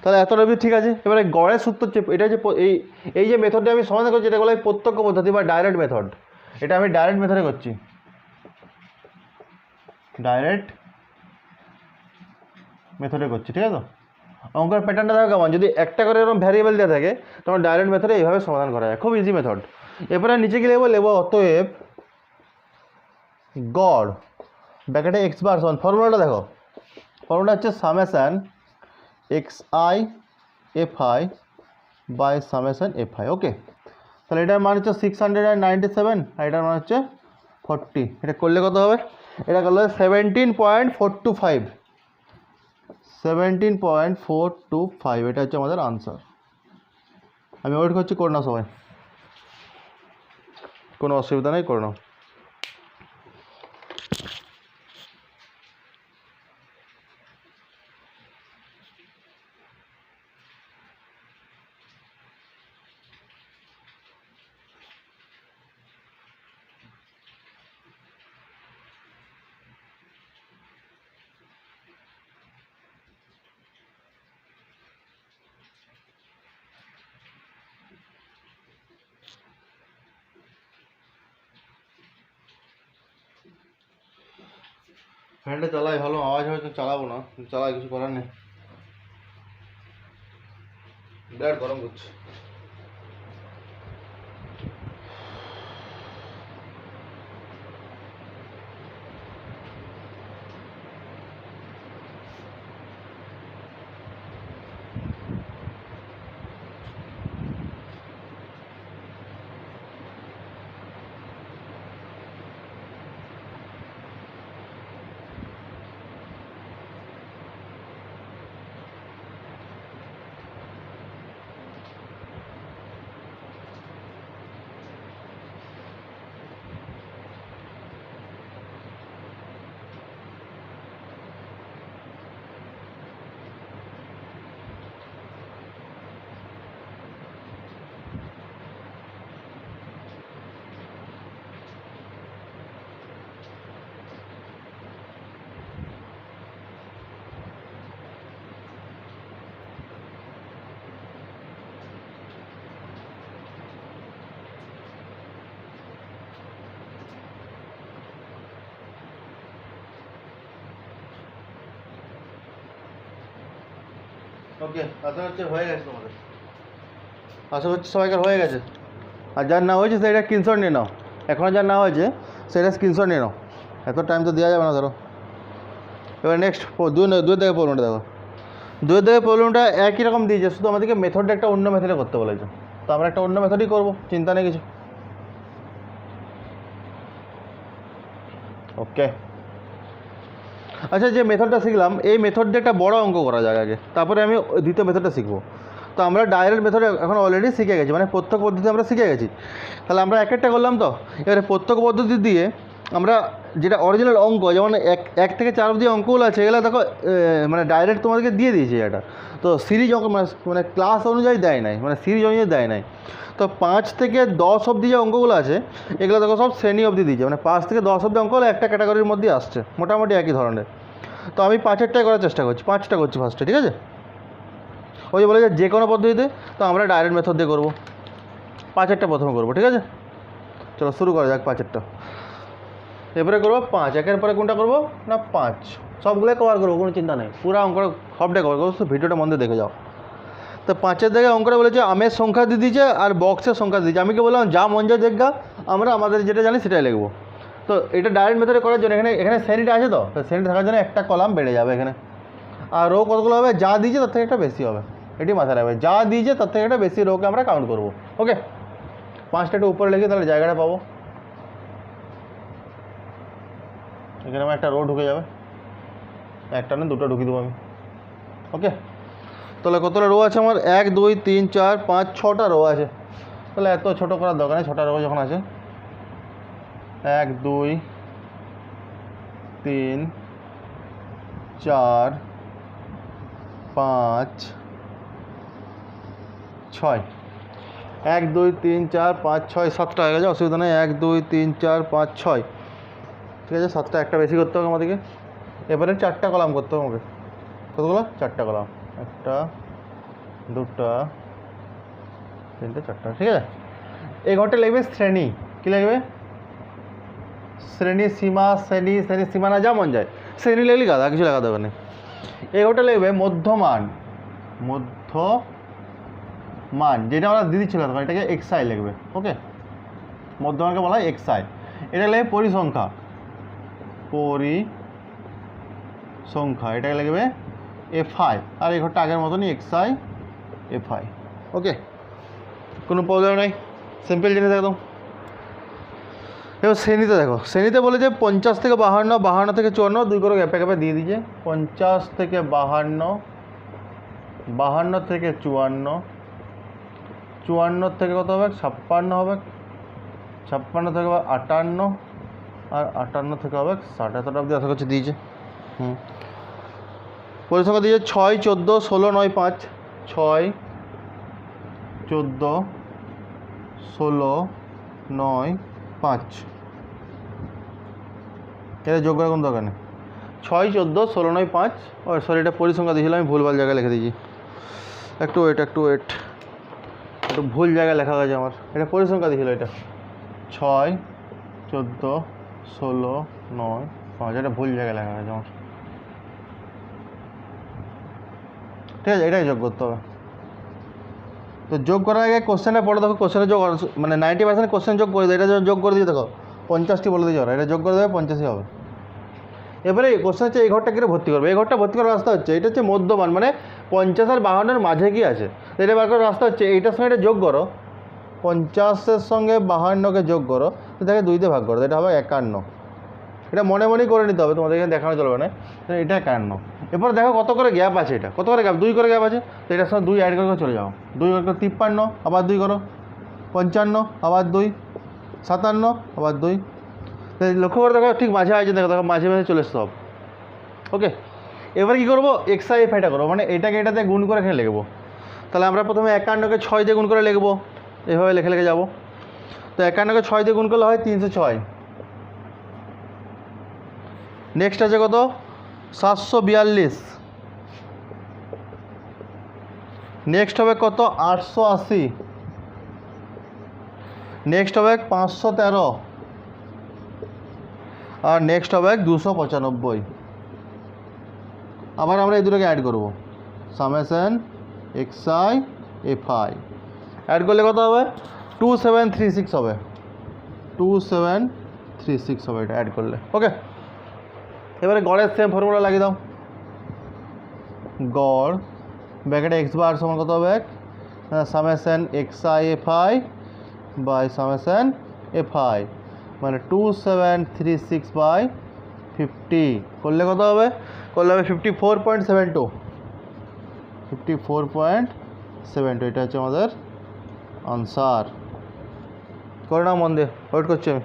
তাহলে এতটা অবধি ঠিক আছে। এবারে গড়ের সূত্র হচ্ছে এটা, যে এই যে মেথডটা আমি সমাধান করছি, এটা বলা হয় প্রত্যক্ষ পদ্ধতি বা ডাইরেক্ট মেথড। এটা আমি ডাইরেক্ট মেথডে করছি, ডাইরেক্ট মেথডে করছি, ঠিক আছে। অঙ্কের প্যাটার্নটা দেখো কেমন, যদি একটা করে এরকম ভ্যারিয়েবল দেওয়া থাকে তখন ডাইরেক্ট মেথডে এইভাবে সমাধান করা যায়, খুব ইজি মেথড। এরপরে নিচে গিয়ে লিখবো অতএব গড় ব্র্যাকেটে এক্স বার সমান, ফর্মুলাটা দেখো, ফর্মুলা হচ্ছে summation x I F I by summation F I, okay. তাহলে এটার মান হচ্ছে 697 আর এটার মান হচ্ছে 40। এটা করলে কত হবে? এটা করলে 17.425, 17.425, এটা হচ্ছে আমাদের আনসার। আমি ওয়েট করছি, করে নাও সবাই, কোনো অসুবিধা নেই, করে নাও। ফ্যানটা চালাই, ভালো আওয়াজ হয়তো, চালাবো না, চালাই, কিছু করার নেই, বিরাট গরম করছে। ওকে, আশা হচ্ছে হয়ে গেছে তোমাদের, আশা করছি সবাইকার হয়ে গেছে। আর যার না হয়েছে সেটা স্ক্রিনশট নিয়ে নাও, এখনও যার না হয়েছে সেটা স্ক্রিনশট নিয়ে নাও, এত টাইম তো দেওয়া যাবে না ধরো। এবার নেক্সট দুই থেকে প্রবলেমটা দেখো, দুই থেকে প্রবলেমটা একই রকম দিয়েছে, শুধু আমাদেরকে মেথডটা একটা অন্য মেথডে করতে বলেছে, তো আমরা একটা অন্য মেথডই করবো, চিন্তা নেই কিছু। ওকে, আচ্ছা যে মেথডটা শিখলাম এই মেথড দিয়ে একটা বড় অঙ্ক করা যায় আগে, তারপরে আমি দ্বিতীয় মেথডটা শিখবো। তো আমরা ডাইরেক্ট মেথড এখন অলরেডি শিখে গেছি, মানে প্রত্যক্ষ পদ্ধতি আমরা শিখে গেছি। তাহলে আমরা এক একটা করলাম, তো এবারে প্রত্যক্ষ পদ্ধতি দিয়ে আমরা যেটা অরিজিনাল অঙ্ক, যেমন এক থেকে 4 অবধি অঙ্কগুলো আছে, এগুলো দেখো মানে ডাইরেক্ট তোমাদেরকে দিয়ে দিয়েছে এটা। তো সিরিজ অঙ্ক মানে ক্লাস অনুযায়ী দেয় নাই, মানে সিরিজ অনুযায়ী দেয় নাই। তো 5 থেকে 10 অবধি যে অঙ্কগুলো আছে এগুলো দেখো সব শ্রেণী অবধি দিয়েছে, মানে 5 থেকে 10 অবধি অঙ্কগুলো একটা ক্যাটাগরির মধ্যে আসছে, মোটামুটি একই ধরনের। তো আমি 5-এরটাই করার চেষ্টা করছি, 5টা করছি ফার্স্টে, ঠিক আছে। ওই যে বলে যে কোনো পদ্ধতিতে, তো আমরা ডাইরেক্ট মেথড দিয়ে করবো, 5-এরটা প্রথমে করবো, ঠিক আছে। চলো শুরু করা যাক 5-এরটা। এবারে করবো 5, একের পরে কোনটা করবো না 5, সবগুলোই কভার করবো, কোনো চিন্তা নেই, পুরো অঙ্কটা সবটাই কভার করবো, ভিডিওটা মন দিয়ে দেখে যাও। তো 5-এর জায়গায় অঙ্কটা বলেছে আমের সংখ্যা দিয়ে দিয়েছে আর বক্সের সংখ্যা দিয়ে দিয়েছে। আমি কি বললাম, যা মন যায় দেখগা, আমরা আমাদের যেটা জানি সেটাই লিখবো। তো এটা ডাইরেক্ট মেথডে করার জন্য এখানে শ্রেণীটা আছে, তো শ্রেণী থাকার জন্য একটা কলাম বেড়ে যাবে এখানে, আর রো কতগুলো হবে, যা দিয়েছে তার থেকে একটা বেশি হবে, এটি মাথায় রাখবে, যা দিয়েছে তার থেকে একটা বেশি রোকে আমরা কাউন্ট করবো। ওকে, 5টা একটু উপরে লিখে তাহলে জায়গাটা পাবো। এখানে আমার একটা রো ঢুকে যাবে, একটা না দুটো ঢুকিয়ে দেবো আমি। ওকে, তাহলে কতটা রো আছে আমার, 1 2 3 4 5 6টা রো আছে। তাহলে এত ছোটো করার দরকার নেই, 6টা রো যখন আছে, 1 2 3 4 5 6, 1 2 3 4 5 6 7টা হয়ে গেছে, অসুবিধা নেই, 1 2 3 4 5 6, ঠিক আছে। 7টা একটা বেশি করতে হবে আমাদেরকে। এবারে 4টা কলাম করতে হবে আমাকে, কতগুলো, 4টা কলাম, 1টা 2টা 3টে 4টা, ঠিক আছে। এই ঘরটা লিখবে শ্রেণী, কী লিখবে, শ্রেণী সীমা, শ্রেণী সীমানা, যা মন যায় শ্রেণী লিখলে গাদা, কিছু লেখা দেবে না। এই ঘরটা লিখবে মধ্যমান, মধ্যমান যেটা আমরা দিয়ে দিচ্ছিল তখন, এটাকে এক্সআই লিখবে। ওকে, মধ্যমানকে বলা হয় এক্সআই। এটা লিখবে পরিসংখ্যা, এটাকে লিখবে এফআই, আর এই ঘরটা আগের মতনই এক্সআই এফআই। ওকে, কোনো প্রবলেম নেই, সিম্পল জিনিস একদম। এবার শ্রেণীতে দেখো, শ্রেণীতে বলে যে 50 থেকে 52, 52 থেকে 54, 2 করে গ্যাপে গ্যাপে দিয়ে দিয়েছে। 50 থেকে 52, 52 থেকে 54, 54 থেকে কত হবে, 56 হবে, 56 থেকে 58, আর 58 থেকে হবে 60, এতটা অবধি আশা করছি দিয়েছে। পরিসংখ্যা দিয়েছে 6 14 16 9 5, 6 14 16 9 5, এটা যোগ করার কোনো দরকার নেই। 6 14 16 9 5, ও সরি, এটা পরিসংখ্যা দিয়েছিলাম আমি, ভুলভাল জায়গায় লিখে দিয়েছি, একটু ওয়েট, একটু ভুল জায়গায় লেখা গেছে আমার, এটা পরিসংখ্যা দিয়েছিল, এটা 6 14 16 9 5, এটা ভুল জায়গায় লেখা গেছে আমার, ঠিক আছে। এটাই যোগ করতে হবে। তো যোগ করার আগে কোশ্চেনটা পড়ে দেখো, কোশ্চেনে যোগ মানে 90% কোশ্চেন যোগ করে দেয়, এটা যোগ করে দিয়ে দেখো 50টি বলে দিয়েছে ওরা, এটা যোগ করে দেবে 50ই হবে। এবারে কোশ্চেন হচ্ছে এই ঘরটা কিরে ভর্তি করবে, এই ঘরটা ভর্তি করার রাস্তা হচ্ছে, এটা হচ্ছে মধ্যমান, মানে 50 আর 52-এর মাঝে কি আছে, এটা বার করার রাস্তা হচ্ছে এইটার সঙ্গে এটা যোগ করো, 50-এর সঙ্গে 52-কে যোগ করো, তো দেখে 2 দিয়ে ভাগ করো, এটা হবে 51। এটা মনে মনেই করে নিতে হবে, তোমাদের এখানে দেখানো চলবে না, এটা 51। এরপর দেখো কত করে গ্যাপ আছে, এটা কত করে গ্যাপ, 2 করে গ্যাপ আছে, তো এটার সঙ্গে 2 অ্যাড করে চলে যাও, 2 করে 53, আবার 2 করো 55, আবার 2 57, আবার 2, লক্ষ্য করে দেখো ঠিক মাঝে আছে, দেখো মাঝে চলে সব। ওকে, এবার কী করবো, এক্সআই এফআইটা করবো, মানে এটাতে গুণ করে এখানে লিখবো। তাহলে আমরা প্রথমে 51কে 6 দিয়ে গুণ করে লিখবো, এভাবে লিখে যাবো। তো 51কে 6 দিয়ে গুণ করলে হয় 306, নেক্সট আছে কত 742, নেক্সট হবে কত 880, নেক্সট হবে 513, আর নেক্সট হবে 295। আবার আমরা এই দুটোকে অ্যাড করবো, summation x I F i add করলে কত হবে 2736 হবে 2736 হবে এটা অ্যাড করলে ওকে। এবারে গড়ের সেম ফর্মুলা লাগিয়ে দাও গড় ব্র্যাকেটে এক্স বার সমান কত হবে summation x I F I by summation F i মানে 2736 বাই 50 করলে কত হবে করলে হবে 54.72 54.72 এটা হচ্ছে আমাদের আনসার। করে নাও মন দিয়ে ওয়েট করছি আমি।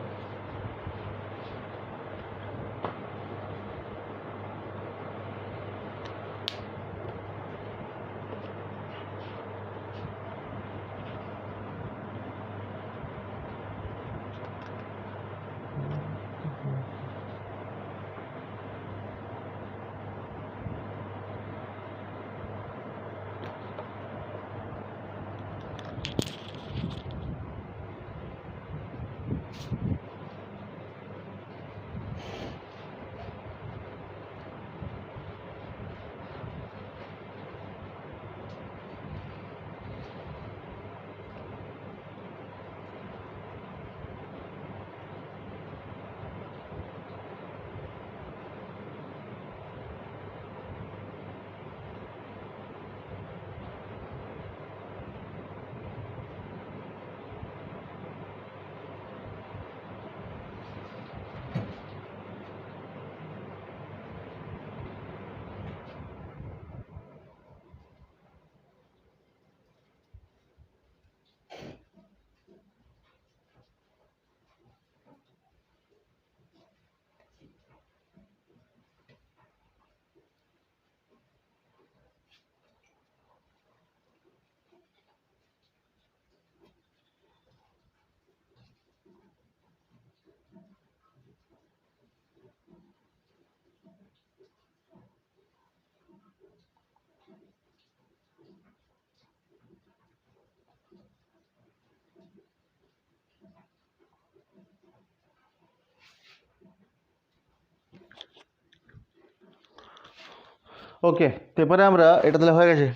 ওকে পেপারে আমরা এটা তাহলে হয়ে গেছে।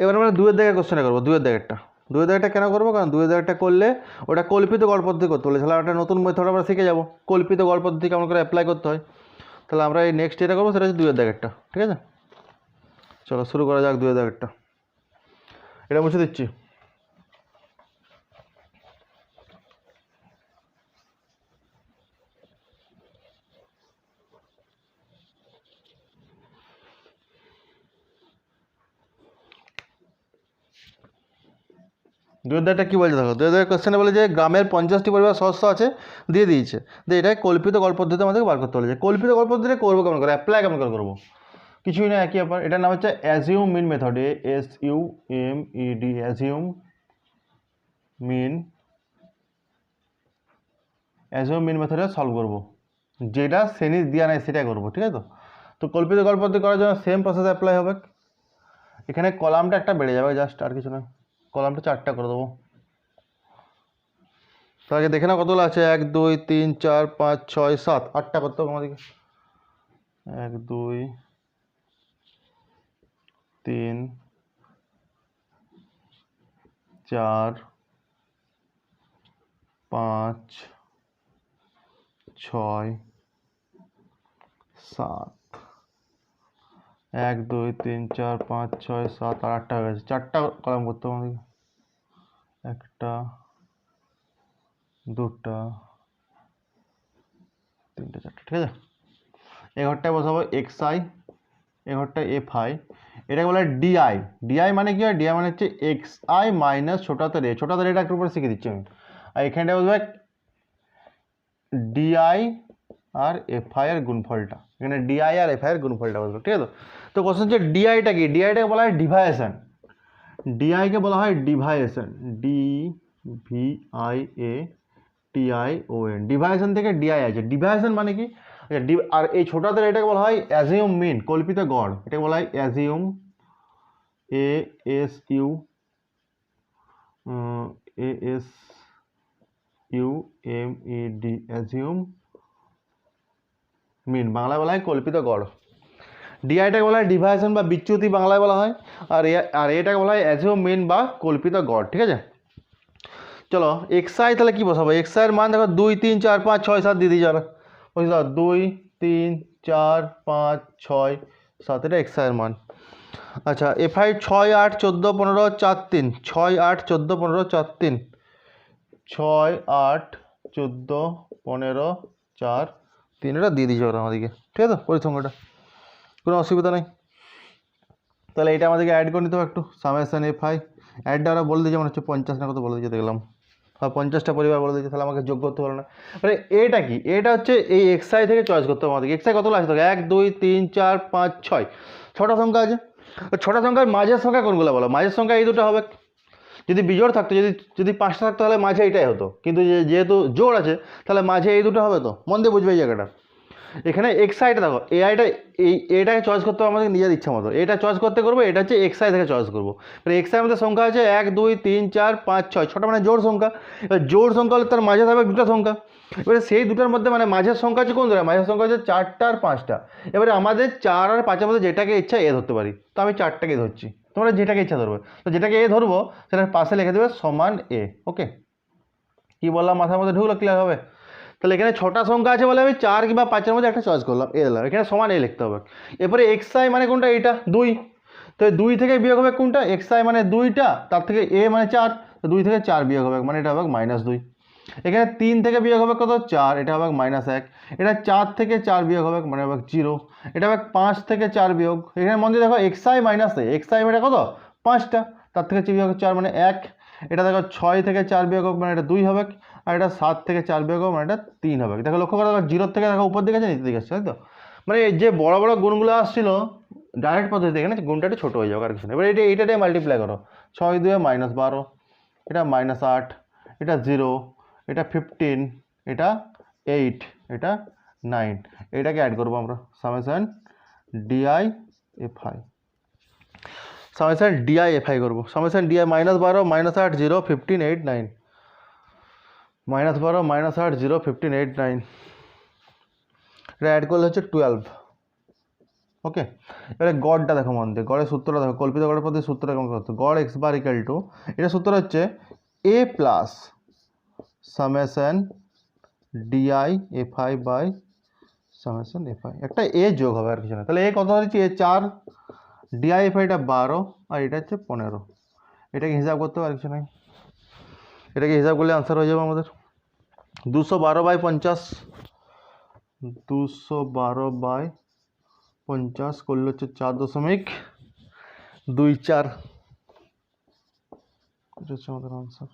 এবার আমরা দুয়ের দাগের কোশ্চেনটা করবো দুয়ের দাগেরটা কেন করবো কারণ দুয়ের দাগেরটা করলে ওটা কল্পিত গড় পদ্ধতি করতে বলে তাহলে একটা নতুন মেথড আমরা শিখে যাবো কল্পিত গড় পদ্ধতি কেমন করে অ্যাপ্লাই করতে হয়। তাহলে আমরা এই নেক্সট যেটা করবো সেটা হচ্ছে দুয়ের দাগেরটা ঠিক আছে। চলো শুরু করা যাক দুয়ের দাগেরটা এটা মুছে দিচ্ছি। দুয়ের দাগটা কী বলছে দেখো দুয়ের দাগের কোশ্চেনে বলে যে গ্রামের 50টি পরিবার শস্য আছে দিয়ে দিয়েছে এটা কল্পিত গড় পদ্ধতি আমাদেরকে বার করতে বলেছে। কল্পিত গড় পদ্ধতি করবো কেমন করে অ্যাপ্লাই কেমন করে করবো কিছুই না একই ব্যাপার এটার নাম হচ্ছে অ্যাজিউম মিন মেথড ASUMED অ্যাজিউম মিন মেথডে সলভ করবো যেটা শ্রেণীর দেওয়া নেই সেটাই করবো ঠিক আছে। তো কল্পিত গড় পদ্ধতি করার জন্য সেম প্রসেস অ্যাপ্লাই হবে। এখানে কলামটা একটা বেড়ে যাবে জাস্ট আর কিছু না কলামটা 4টা করে দেবো। তো আগে দেখে না কতগুলো আছে 1 2 3 4 5 6 7 8টা করতে হবে আমাদেরকে 1 2 3 4 5 6 7 1 2 3 4 5 6 7 আর 8টা হয়ে গেছে 4টা কলাম করতে হবে আমাদেরকে 1টা 2টা 3টা 4টা ঠিক আছে। এই ঘরটায় বসাবো xi এই ঘরটা fi এটাকে বলা হয় di মানে কি হয় di মানে হচ্ছে xi মাইনাস ছোটাতে এটা একটু উপরে শিখে দিচ্ছি আমি। আর এখানটা বলবে di আর fi এর গুণফলটা এখানে di আর fi এর গুণফলটা বলবো ঠিক আছে। তো কোশ্চেন হচ্ছে diটা কি diটাকে বলা হয় ডিভাইয়েশন di কে বলা হয় ডিভাইয়েশন DVIATION ডিভাইয়েশন থেকে di আছে ডিভাইয়েশন মানে কি আর এই ছোটাতে এটাকে বলা হয় অ্যাজিউম মিন কল্পিত গড় এটাকে বলা হয় অ্যাজিউম ASUMED অ্যাজিউম মিন বাংলায় বলা হয় কল্পিত গড়। ডিআইটাকে বলা হয় ডিভাইশন বা বিচ্যুতি বাংলায় বলা হয়, আর এটাকে বলা হয় অ্যাজিওমেন বা কল্পিত গড়। ঠিক আছে, চলো এক্সআই তাহলে কি বসাবো? এক্সআই এর মান দেখো 2 3 4 5 6 7 দিয়ে দিই, চলো বুঝলো, 2 3 4 5 6 7, এটা এক্সআই এর মান। আচ্ছা এফআই 6 8 14 15 4 3, 6 8 14 15 4 3, 6 8 14 15 4 3, এটা দিয়ে দিয়েছে ওরা আমাদেরকে। ঠিক আছে, পরিসংখ্যাটা কোনো অসুবিধা নেই। তাহলে এটা আমাদেরকে অ্যাড করে নিতে হবে একটু, সামেশন এফআই অ্যাডটা ওরা বলে দিয়েছে, মনে হচ্ছে 50 না কত বলে দিয়েছে দেখলাম, আর 50টা পরিবার বলে দিয়েছে, তাহলে আমাকে যোগ করতে পারলো না। মানে এটা কি, এটা হচ্ছে এই এক্সআই থেকে চয়েস করতে হবে আমাদেরকে। এক্সআই কতগুলো আছে দেখো, 1 2 3 4 5 6, 6টা সংখ্যা আছে। 6টা সংখ্যার মাঝের সংখ্যা কোনগুলো বলো? মাঝের সংখ্যা এই দুটো হবে। যদি বিজোড় থাকতো, যদি 5টা থাকতো তাহলে মাঝে এইটাই হতো, কিন্তু যেহেতু জোড় আছে তাহলে মাঝে এই দুটো হবে। তো মন দিয়ে বুঝবে এই জায়গাটা। এখানে এক্সআইটা দেখো, এআইটা এটাকে চয়েস করতে হবে আমাদের নিজের ইচ্ছা মতো। এটা চয়েস করতে করবো, এটা হচ্ছে এক্সআই থেকে চয়েস করবো। মানে এক্সআই মধ্যে সংখ্যা আছে 1 2 3 4 5 6, 6টা মানে জোড় সংখ্যা। এবার জোড় সংখ্যা হলে তার মাঝে থাকবে দুটো সংখ্যা। এবারে সেই দুটার মধ্যে মানে মাঝের সংখ্যা আছে কোন দুটো? মাঝের সংখ্যা হচ্ছে 4টা আর 5টা। এবারে আমাদের 4 আর 5-এর মধ্যে যেটাকে ইচ্ছা এ ধরতে পারি, তো আমি 4টাকে ধরছি, তোমরা যেটাকে ইচ্ছা ধরবে। তো যেটাকে এ ধরবো সেটার পাশে লিখে দেবে সমান এ। ওকে, কি বললাম মাথার মধ্যে ঢুকলো? ক্লিয়ার হবে? তাহলে এখানে 6টা সংখ্যা আছে বলে আমি 4 কিংবা 5-এর মধ্যে একটা চয়েস করলাম, এ দিলাম, এখানে সমান এ লিখতে হবে। এরপরে এক্সআই মানে কোনটা? এটা 2, তো 2 থেকে বিয়োগ হবে কোনটা? এক্সআই মানে 2টা, তার থেকে এ মানে 4, তো 2 থেকে 4 বিয়োগ হবে মানে এটা হবে -2। এখানে 3 থেকে বিয়োগ হবে কত? 4, এটা হবে -1। এটা 4 থেকে 4 বিয়োগ হবে মানে হবে 0। এটা হবে 5 থেকে 4 বিয়োগ, এখানে মন দিয়ে দেখো এক্সআই মাইনাস এ, এক্সআই মানে কত? 5টা, তার থেকে বিয়োগ 4 মানে 1। এটা দেখো 6 থেকে 4 বিয়োগ হবে মানে এটা 2 হবে, আর এটা 7 থেকে 4 বিয়োগ হবে মানে এটা 3 হবে। দেখো লক্ষ্য করে দেখো, 0 থেকে দেখো উপর দিকে আছে, নিচের দিকে আসছে, তাই তো? মানে যে বড় বড় গুণগুলো আসছিল ডাইরেক্ট পদ্ধতি, এখানে গুণটা একটু ছোটো হয়ে যাবে আর কিছু না। এবার এইটাতে মাল্টিপ্লাই করো, 6 2 -12, এটা -8, এটা 0, এটা 15, এটা 8, এটা 9, এটাকে অ্যাড করবো আমরা, summation D I F I, summation D I F I করবো। সামেশন ডিআই -12 -8 0 15 8 9, -12 -8 0 15 8 9, এটা অ্যাড করলে হচ্ছে 12। ওকে, এবারে গড়টা দেখো মন দিয়ে, গড়ের সূত্রটা দেখো, কল্পিত গড়ের পদ্ধতি সূত্রটা কেমন করতে? গড় এক্স বার ইকাল টু, এটা সূত্র হচ্ছে A plus summation D I F I by summation F I, একটা এ যোগ হবে আর কিছু না। তাহলে এ কত হচ্ছে? এ 4, ডিআই এফআইটা 12, আর এটা হচ্ছে 15। এটাকে হিসাব করতে হবে আর কিছু নাই, এটাকে হিসাব করলে আনসার হয়ে যাবে আমাদের 212/50, 212/50 করলে হচ্ছে 4.24, এটা হচ্ছে আমাদের আনসার।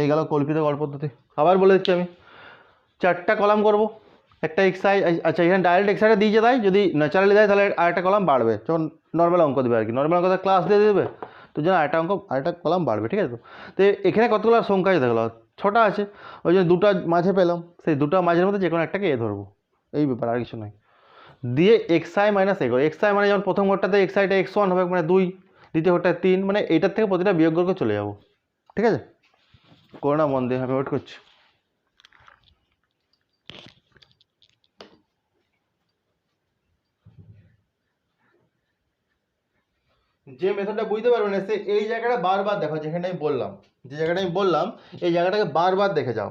এই গেল কল্পিত গড় পদ্ধতি। আবার বলে দিচ্ছি আমি, 4টা কলাম করব, একটা এক্সআই। আচ্ছা এখানে ডাইরেক্ট এক্সআইটা দিয়েছে, তাই যদি ন্যাচারালি দেয় তাহলে আরেকটা কলাম বাড়বে, যখন নর্মাল অঙ্ক দেবে আর কি, নর্মাল অঙ্ক ক্লাস দিয়ে দেবে, তো যেন আরেকটা কলাম বাড়বে। ঠিক আছে, তো এখানে কতগুলো সংখ্যা আছে দেখলো, 6টা আছে, ওই জন্য 2টা মাঝে পেলাম, সেই 2টা মাঝের মধ্যে যে কোনো একটাকে এ ধরবো, এই ব্যাপার আর কিছু নয়। দিয়ে এক্সআই মাইনাস এ করো, এক্সআই মানে যেমন প্রথম ঘরটাতে এক্সআইটা x1 হবে মানে 2, দ্বিতীয় ঘরটা 3, মানে এইটার থেকে প্রতিটা বিয়োগ করে চলে যাবো। ঠিক আছে, করো না মন দিয়ে, আমি ওয়েট করছি। যে মেথডটা বুঝতে পারবে না সে এই জায়গাটা বারবার দেখো, যেখানে আমি বললাম, যে জায়গাটা আমি বললাম এই জায়গাটাকে বারবার দেখে যাও।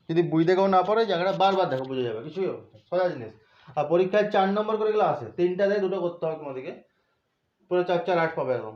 যদি বুঝতে কেউ না পারো এই জায়গাটা বারবার দেখো, বুঝে যাবে, কিছুই সোজা জিনিস। আর পরীক্ষায় 4 নম্বর করে এগুলো আসে, 3টা দেয় 2টো করতে হবে তোমাদেরকে, পুরো 4 4 8 পাবে একদম।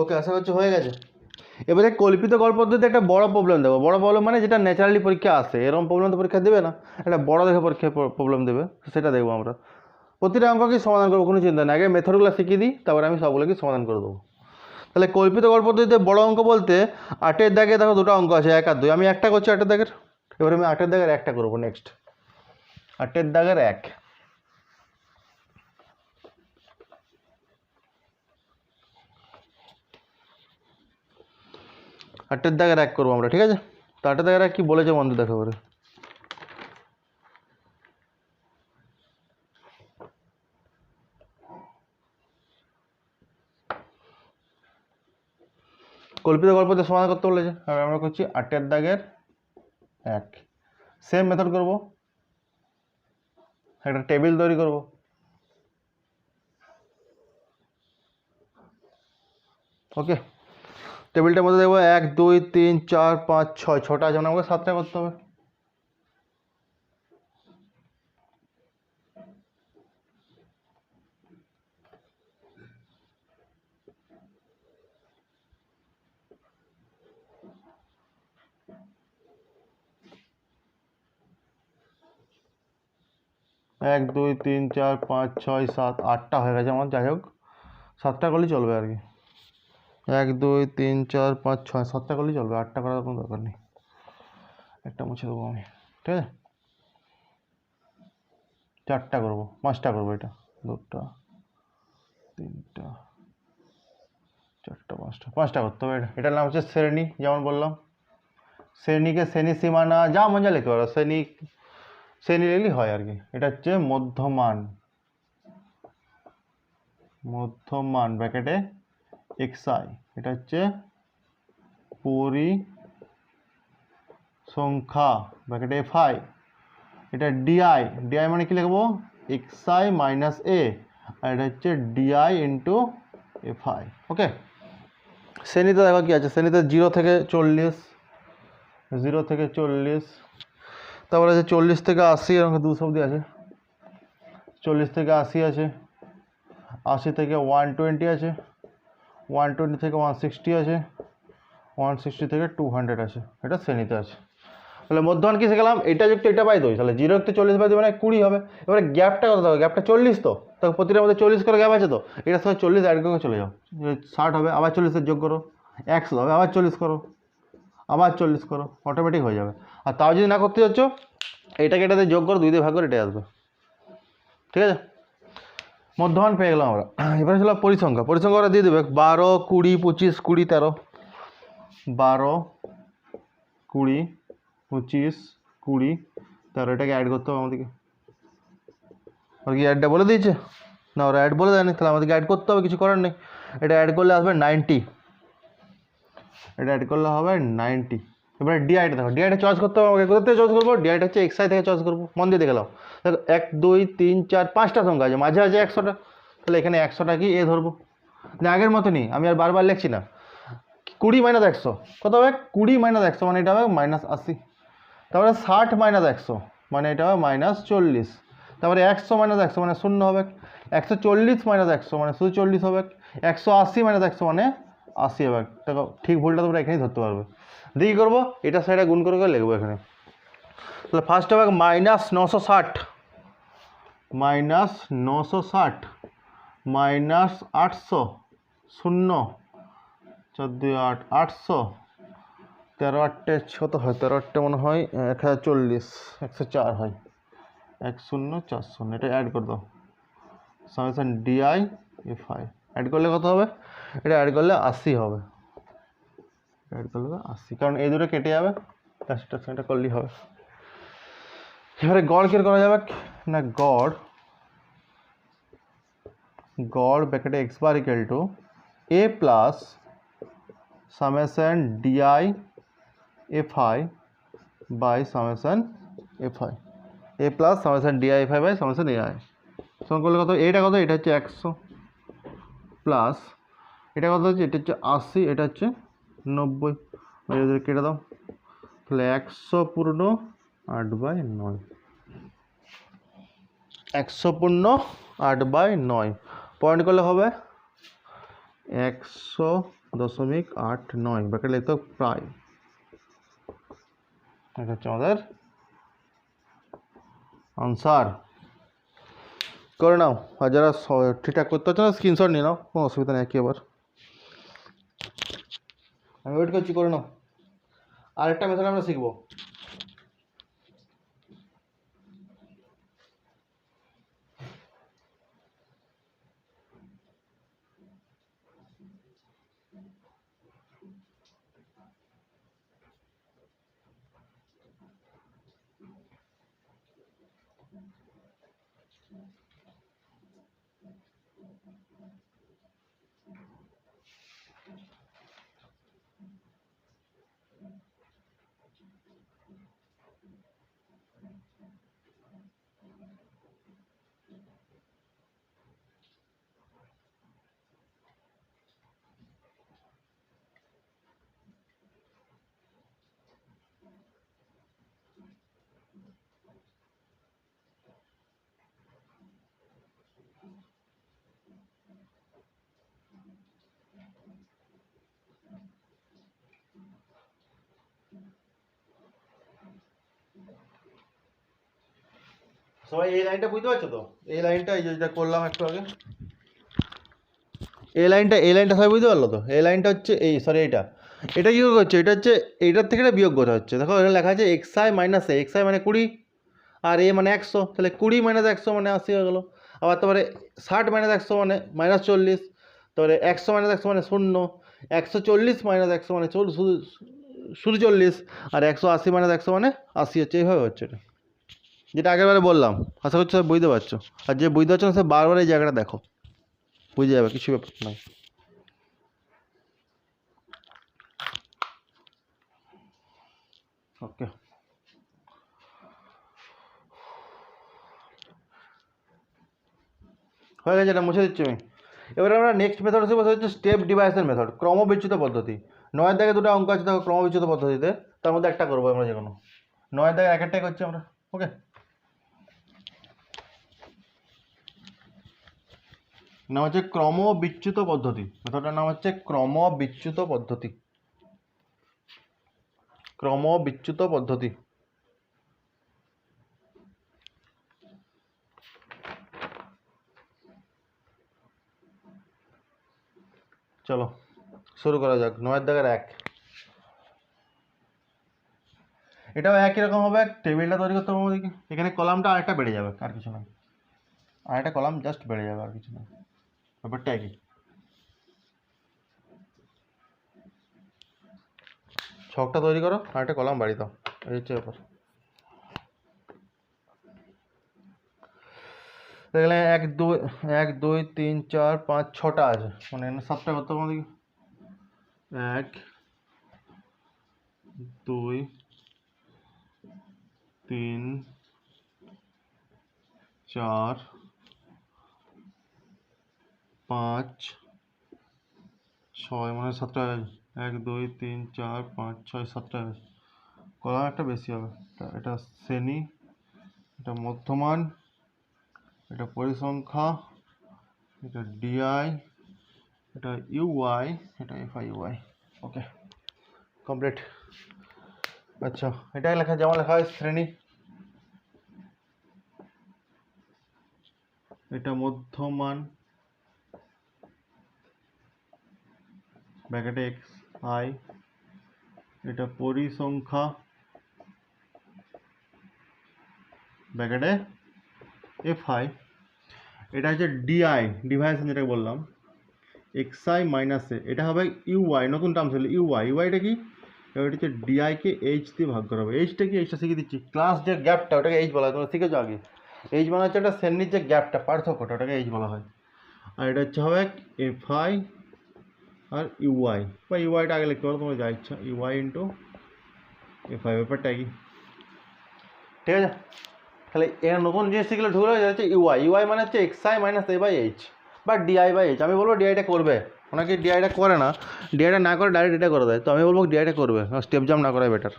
ওকে, আশা করছি হয়ে গেছে। এবারে কল্পিত গড় পদ্ধতিতে একটা বড় প্রবলেম দেবো। বড় প্রবলেম মানে যেটা ন্যাচারালি পরীক্ষা আসে, এরকম প্রবলেম তো পরীক্ষা দেবে না, একটা বড় দেখে পরীক্ষায় প্রবলেম দেবে, সেটা দেখবো আমরা। প্রতিটা অঙ্ক কি সমাধান করবো, কোনো চিন্তা নেই, আগে মেথডগুলো শিখিয়ে দিই, তারপরে আমি সবগুলো কি সমাধান করে দেবো। তাহলে কল্পিত গড় পদ্ধতিতে বড় অঙ্ক বলতে 8-এর দাগে দেখো দুটো অঙ্ক আছে, 1 আর 2, আমি একটা করছি 8-এর দাগের, এবারে আমি 8-এর দাগের একটা করবো। নেক্সট 8-এর দাগের 1, 8-এর দাগের 1 করবো আমরা, ঠিক আছে। তো 8-এর দাগের 1 কি বলেছে বন্ধু দেখো এবারে। কল্পিত গড় পদ্ধতি সমাধান করতে বলেছে, আর আমরা করছি 8-এর দাগের 1, সেম মেথড করব, একটা টেবিল তৈরি করব। ওকে, টেবিলটার মধ্যে দেখবো 1 2 3 4 5 6, 6টা আছে, মানে আমাকে 7টা করতে হবে। এক দুই তিন চার পাঁচ ছয় সাত, 8টা হয়ে গেছে আমার, যাই হোক 7টা করলেই চলবে আর কি। 1 2 3 4 5 6, 7টা করলেই চলবে, 8টা করার কোনো দরকার নেই। একটা মুছে দেবো আমি, ঠিক আছে। 4টা করবো, 5টা করবো, এটা 2টা 3টা 4টা 5টা করতে হবে। এটার নাম হচ্ছে শ্রেণী, যেমন বললাম শ্রেণীকে শ্রেণী সীমানা যা মজা লিখতে পারো, শ্রেণী লিখলেই হয় আর কি। এটা হচ্ছে মধ্যমান, ব্র্যাকেটে xi, এটা হচ্ছে পরিসংখ্যা ব্র্যাকেটে fi, এটা di মানে কি লিখবো, xi মাইনাস a, আর এটা হচ্ছে di ইন্টু fi। ওকে, শ্রেণীতে দেখো কি আছে, শ্রেণীতে 0 থেকে 40, তারপরে আছে 40 থেকে 80, এরকম 200 অবধি আছে। 40 থেকে 80 আছে, 80 থেকে 120 আছে, 120 থেকে 160 আছে, 160 থেকে 200 আছে, এটা শ্রেণীতে আছে। তাহলে মধ্যমান কি শিখলাম, এটা যুক্ত এটা বাই 2, তাহলে 0 যুক্ত 40 বাই 2 মানে 20 হবে। এবারে গ্যাপটা কত হবে, গ্যাপটা 40, তো তখন প্রতিটার মধ্যে 40 করে গ্যাপ আছে, তো এটার সঙ্গে 40 অ্যাড করে চলে যাও, 60 হবে, আবার 40 যোগ করো, 100 হবে, আবার 40 করো, আবার 40 করো, অটোমেটিক হয়ে যাবে। আর তাও যদি না করতে যাচ্ছ, এটাকে এটাতে যোগ করো, 2 দিয়ে ভাগ করে এটাই আসবে, ঠিক আছে। মধ্যমান পেয়ে গেলাম আমরা। এবারে ছিল পরিসংখ্যা, পরিসংখ্যা দিয়ে দেবে 12 20 25 20 13, 12 20 25 20 13, এটাকে অ্যাড করতে হবে আমাদেরকে। আর কি অ্যাডটা বলে দিয়েছে না, ওরা অ্যাড বলে দেয়নি, তাহলে আমাদেরকে অ্যাড করতে হবে, কিছু করার নেই। এটা অ্যাড করলে আসবে 90, এটা অ্যাড করলে হবে 90। এবারে ডিআইটা দেখো, ডিআইটা চয়েস করতে হবে আমাকে, কোথা থেকে চয়েস করবো, ডিআইটা হচ্ছে xi থেকে চয়েস করবো, মন দিয়ে দেখে নাও। দেখো 1 2 3 4 5টা সংখ্যা আছে, মাঝে আছে 100টা, তাহলে এখানে 100টা কি এ ধরবো, না আগের মতনই, আমি আর বারবার লিখছি না। 20 মাইনাস 100 কত হবে, 20 মাইনাস 100 মানে এটা হবে -80, তারপরে 60 মাইনাস 100 মানে এটা হবে -40, তারপরে 100 মাইনাস 100 মানে 0 হবে, 140 মাইনাস 100 মানে শুধু 40 হবে, 180 মাইনাস 100 মানে 80 হবে। দেখো ঠিক ভুলটা তোমরা এখানেই ধরতে পারবে। দিয়ে কী করবো, এটা সাইডে গুণ করে করে লিখবো এখানে। তাহলে ফার্স্ট হবে -960 -800 0 4 2 8 800, 13 8 কত হয়, 13 8 মনে হয় 1040, 104 হয়, 1040, এটা অ্যাড করে দাও, সামেশন ডিআই fi অ্যাড করলে কত হবে, এটা অ্যাড করলে 80 হবে, অ্যাড করলে 80, কারণ এই দুটো কেটে যাবে, এটা করলেই হবে। এবারে গড় কি করা যাবে না, গড় ব্র্যাকেটে x bar equal to a plus summation di fi by summation fi, a plus summation di fi by summation ai, সমান করলে কত, এটা কত, এটা হচ্ছে 100 প্লাস এটা কত হচ্ছে, এটা হচ্ছে 80, এটা হচ্ছে 90, এদের কেটে দাও, তাহলে 100 পূর্ণ 8/9, 100 পূর্ণ 8/9 পয়েন্ট করলে হবে 100.89, ব্র্যাকেট লিখতে হবে প্রায়। এটা হচ্ছে আমাদের আনসার। করে নাও, আর যারা ঠিকঠাক করতে হচ্ছে না স্ক্রিনশট নিয়ে নাও, কোনো অসুবিধা নেই। কি আবার আমি ওয়েট করছি, করে নাও। আরেকটা মেথড আমরা শিখবো। সবাই এই লাইনটা বুঝতে পারছো তো? এই লাইনটা এই যেটা করলাম একটু আগে, এই লাইনটা সবাই বুঝতে পারলো তো? এই লাইনটা হচ্ছে এই, সরি এইটা, এটা কী করছে, এটা হচ্ছে এইটার থেকে এটা বিয়োগ করা হচ্ছে। দেখো এটা লেখা আছে এক্সআই মাইনাস এ, এক্সআই মানে 20 আর এ মানে 100, তাহলে 20 মাইনাস 100 মানে 80 হয়ে গেলো। আবার তারপরে 60 মাইনাস 100 মানে -40, তারপরে 100 মাইনাস 100 মানে 0, 140 মাইনাস 100 মানে শুধু শুধু 40, আর 180 মাইনাস 100 মানে 80 হচ্ছে। এইভাবে হচ্ছে এটা, যেটা আগেরবারে বললাম। আশা করছি সব বুঝতে পারছো, আর যে বুঝতে পারছো না সে বারবার এই জায়গাটা দেখো, বুঝে যাবে, কিছু ব্যাপার নয়। ওকে, হয়ে গেছে, এটা মুছে দিচ্ছি আমি। এবারে আমরা নেক্সট মেথড হিসেবে হচ্ছে স্টেপ ডিভাইসের মেথড, ক্রমবিচ্যুত পদ্ধতি। 9-এর দাগে দুটো অঙ্ক আছে দেখো ক্রমবিচ্যুত পদ্ধতিতে, তার মধ্যে একটা করবো আমরা, যে কোনো 9-এর দাগে এক একটাই করছি আমরা। ওকে, নাম হচ্ছে ক্রমবিচ্যুত পদ্ধতি, মেথডটার নাম হচ্ছে ক্রমবিচ্যুত পদ্ধতি, ক্রমবিচ্যুত পদ্ধতি। চলো শুরু করা যাক। 9-এর দাগের 1, এটাও একই রকম হবে। টেবিলটা তৈরি করতে হবে আমাদেরকে, এখানে কলামটা আরেকটা বেড়ে যাবে, আর কিছু না, আরেকটা কলাম জাস্ট বেড়ে যাবে, আর কিছু না, ব্যাপারটা একই। ছকটা তৈরি করো, আরেকটা কলাম বাড়িয়ে দাও, এই হচ্ছে ব্যাপার। দেখলে 1 2 1 2 3 4 5 6টা আছে, মানে 7টা করতে হবে আমাদেরকে। 1 2 3 4 5 6, মানে 7টা। 1 2 3 4 5 6 7টা, কলাম একটা বেশি হবে। এটা শ্রেণী, এটা মধ্যমান, এটা পরিসংখ্যা, এটা ডিআই, এটা ইউআই, এটা এফআইউআই। ওকে, কমপ্লিট। আচ্ছা, এটা লেখা যেমন লেখা হয় শ্রেণী, এটা মধ্যমান ব্র্যাকেটে এক্স আই, এটা পরিসংখ্যা ব্র্যাকেটে এফ আই, এটা হচ্ছে ডিআই ডিভাইস যেটা বললাম, এক্স আই মাইনাস এ, এটা হবে ইউআই, নতুন টার্ম ছিল ইউআই। ইউআইটা কি? এবার হচ্ছে ডিআইকে এইচ দিয়ে ভাগ করা হবে। এইচটা কি? এইচটা শিখিয়ে দিচ্ছি, ক্লাস যে গ্যাপটা ওটাকে এইচ বলা হয়, তোমরা শিখেছো আগে। এইচ মানে হচ্ছে একটা শ্রেণীর যে গ্যাপটা, পার্থক্যটা, ওটাকে এইচ বলা হয়। আর এটা হচ্ছে হবে এফআই আর ইউআই, বা ইউআইটা আগে লিখতে পারো তোমার যা ইচ্ছা, ইউআই ইন্টু এফআই, ব্যাপারটা কি? ঠিক আছে, তাহলে এর নতুন জিনিস শিখলে ঢুকলো, যেটা হচ্ছে ইউআই। ইউআই মানে হচ্ছে x i minus a by h, বা ডিআই বাই এইচ। আমি বলবো ডিআইটা করবে, ওনাকে ডিআইটা করে না, ডিআইটা না করে ডাইরেক্ট এটা করে দেয়, তো আমি বলবো ডিআইটা করবে, স্টেপ জাম্প না করাই বেটার,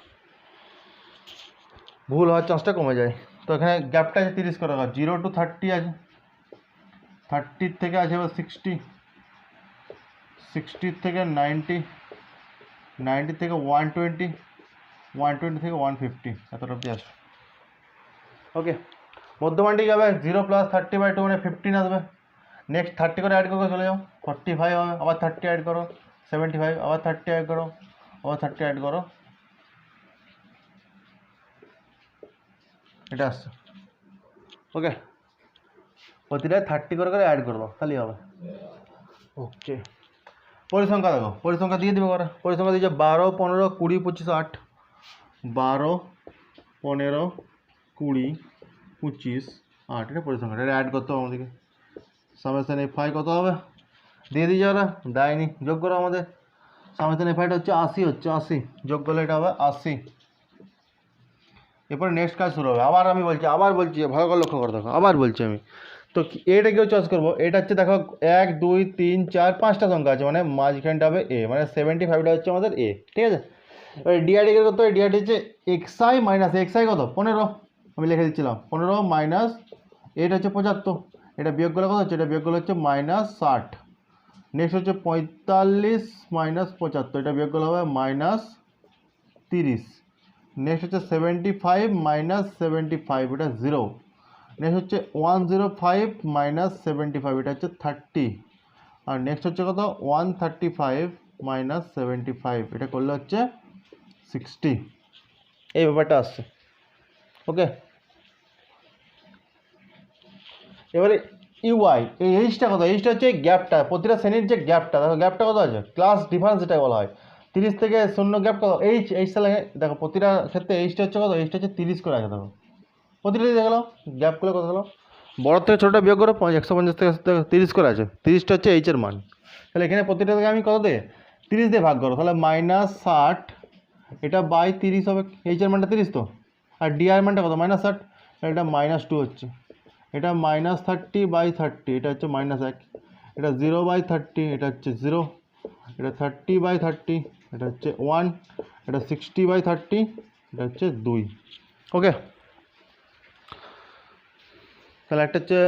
ভুল হওয়ার চান্সটা কমে যায়। তো এখানে গ্যাপটা আছে 30 করে, 0 to 30 আছে, 30 থেকে আছে এবার 60, 60 থেকে 90, 90 থেকে 120, 120 থেকে 150, এতটা অব্দি আসবে। ওকে, মধ্যমানটি যাবে 0+30/2 মানে 15 আসবে। নেক্সট 30 করে অ্যাড করে চলে যাও, 45 হবে, আবার 30 অ্যাড করো, 75, আবার 30 অ্যাড করো, আবার 30 অ্যাড করো, এটা আসছে। ওকে, প্রতিটা 30 করে করে অ্যাড করে দাও, তাহলেই হবে। ওকে, পরিসংখ্যা দেখো, পরিসংখ্যা দিয়ে দেবে, করে পরিসংখ্যা দিয়েছে 12, 15, 20, 25, 8। 12, 15, 20, 25, 8, এটা পরিসংখ্যা, এটা অ্যাড করতে হবে আমাদেরকে। সামেশন এফআই কত হবে দিয়ে দিয়েছে, ওরা দেয়নি, যোগ করো আমাদের। সামেশন এফআইটা হচ্ছে 80, হচ্ছে 80, যোগ করলে এটা হবে 80। এরপরে নেক্সট কাজ শুরু হবে। আবার বলছি ভালো করে লক্ষ্য করে দেখো, আবার বলছি আমি। তো এটা কেউ চয়েস করবো, এটা হচ্ছে দেখো 1, 2, 3, 4, 5টা সংখ্যা আছে, মানে মাঝখানটা হবে এ, মানে 75টা হচ্ছে আমাদের এ, ঠিক আছে। এবার ডিআইডি করতে হবে, ডিআইডি হচ্ছে এক্সআই মাইনাস এক্সআই কত 15, আমি লিখে দিচ্ছিলাম 15 মাইনাস এটা হচ্ছে 75, এটা বিয়োগ করলে কত হচ্ছে, এটা বিয়োগ করলে হচ্ছে -60। নেক্সট হচ্ছে 45 মাইনাস 75, এটা বিয়োগ করলে হবে -30। নেক্সট হচ্ছে 75 মাইনাস 75, এটা 0। নেক্সট হচ্ছে 105 মাইনাস 75, এটা হচ্ছে 30। আর নেক্সট হচ্ছে কত 135 মাইনাস 75, এটা করলে হচ্ছে 60। এই ব্যাপারটা আসছে। ওকে, এবারে ইউআই, এই এইচটা কত, এইচটা হচ্ছে গ্যাপটা, প্রতিটা শ্রেণীর যে গ্যাপটা, দেখো গ্যাপটা কত আছে, ক্লাস ডিফারেন্স যেটা বলা হয়, 30 থেকে 0 গ্যাপ কত, এইচ সালে দেখো প্রতিটা ক্ষেত্রে এইচটা হচ্ছে কত, এইচটা হচ্ছে 30 করে আছে। দেখো প্রতিটা দিয়ে গেলো গ্যাপগুলো কত হলো, বড় থেকে ছোটোটা বিয়োগ করে 150 থেকে 30 করে আছে, 30টা হচ্ছে এইচের মান। তাহলে এখানে প্রতিটা থেকে আমি কত দিয়ে 30 দিয়ে ভাগ করো, তাহলে -60, এটা বাই 30 হবে, এইচের মানটা 30 তো, আর ডিআর মানটা কত -60, এটা -2 হচ্ছে, এটা -30/30, এটা হচ্ছে -1, এটা 0/30, এটা হচ্ছে 0, এটা 30/30, এটা হচ্ছে 1, এটা 60/30, এটা হচ্ছে 2। ওকে, তাহলে একটা হচ্ছে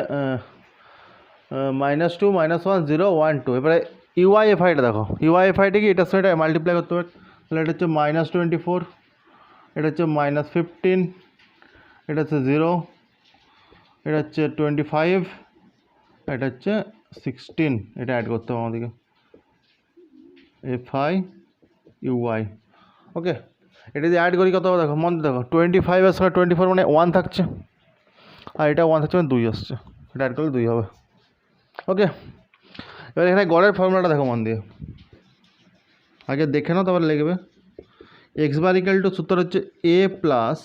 -2, -1, 0, 1, 2। এবারে ইউআইএফআইটা দেখো, ইউআইএফআইটা কি এটার সঙ্গে এটা মাল্টিপ্লাই করতে হবে, তাহলে এটা হচ্ছে -24, এটা হচ্ছে -15, এটা হচ্ছে 0, এটা হচ্ছে 25, এটা হচ্ছে 16, এটা অ্যাড করতে হবে আমাদেরকে, এফআই ইউআই। ওকে, এটা যদি অ্যাড করি কত হবে দেখো, মন দেখো 25 এর সঙ্গে 24 মানে 1 থাকছে, আর এটা 1 থাকছে মানে 2 আসছে, এটা অ্যাড করলে 2 হবে। ওকে, এবার এখানে গড়ের ফর্মুলাটা দেখো মন দিয়ে, আগে দেখে নাও তারপরে লিখবে। এক্স বার ইকাল টু সূত্র হচ্ছে A plus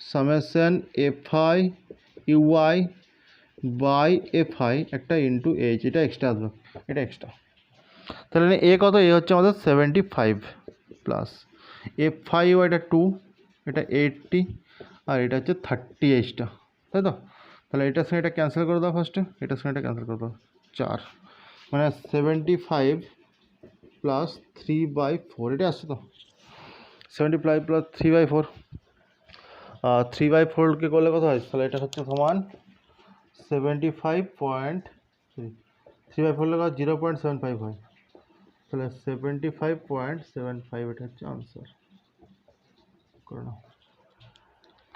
summation F I U I by F I একটা ইন্টু এইচ, এটা এক্সট্রা আসবে, এটা এক্সট্রা। তাহলে এ কত, এ হচ্ছে আমাদের 75 প্লাস এফআই ইউ, এটা 2, এটা 80, আর এটা হচ্ছে 38টা, তাই তো। তাহলে এটার সঙ্গে এটা ক্যান্সেল করে দাও ফার্স্টে, এটার সঙ্গে এটা ক্যান্সেল করে দাও, 4, মানে 75 প্লাস 3/4, এটা আসছে তো 75 প্লাস 3/4, 3/4কে করলে কত হয়, তাহলে এটা হচ্ছে সমান 75.3, 3/4 লাগা 0.75 হয়, তাহলে 75.75, এটা হচ্ছে আনসার। করে নাও,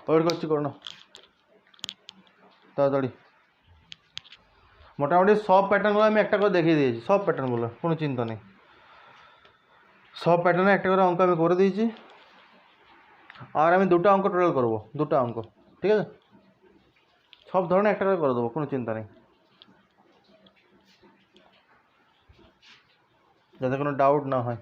ওয়েট করছি, করে নাও তাড়াতাড়ি। মোটামুটি সব প্যাটার্নগুলো আমি একটা করে দেখিয়ে দিয়েছি, সব প্যাটার্নগুলো, কোনো চিন্তা নেই, সব প্যাটার্নে একটা করে অঙ্ক আমি করে দিয়েছি। আর আমি 2টা অঙ্ক টোটাল করবো, 2টা অঙ্ক, ঠিক আছে, সব ধরনের একটা করে করে দেবো, কোনো চিন্তা নেই, যাতে কোনো ডাউট না হয়।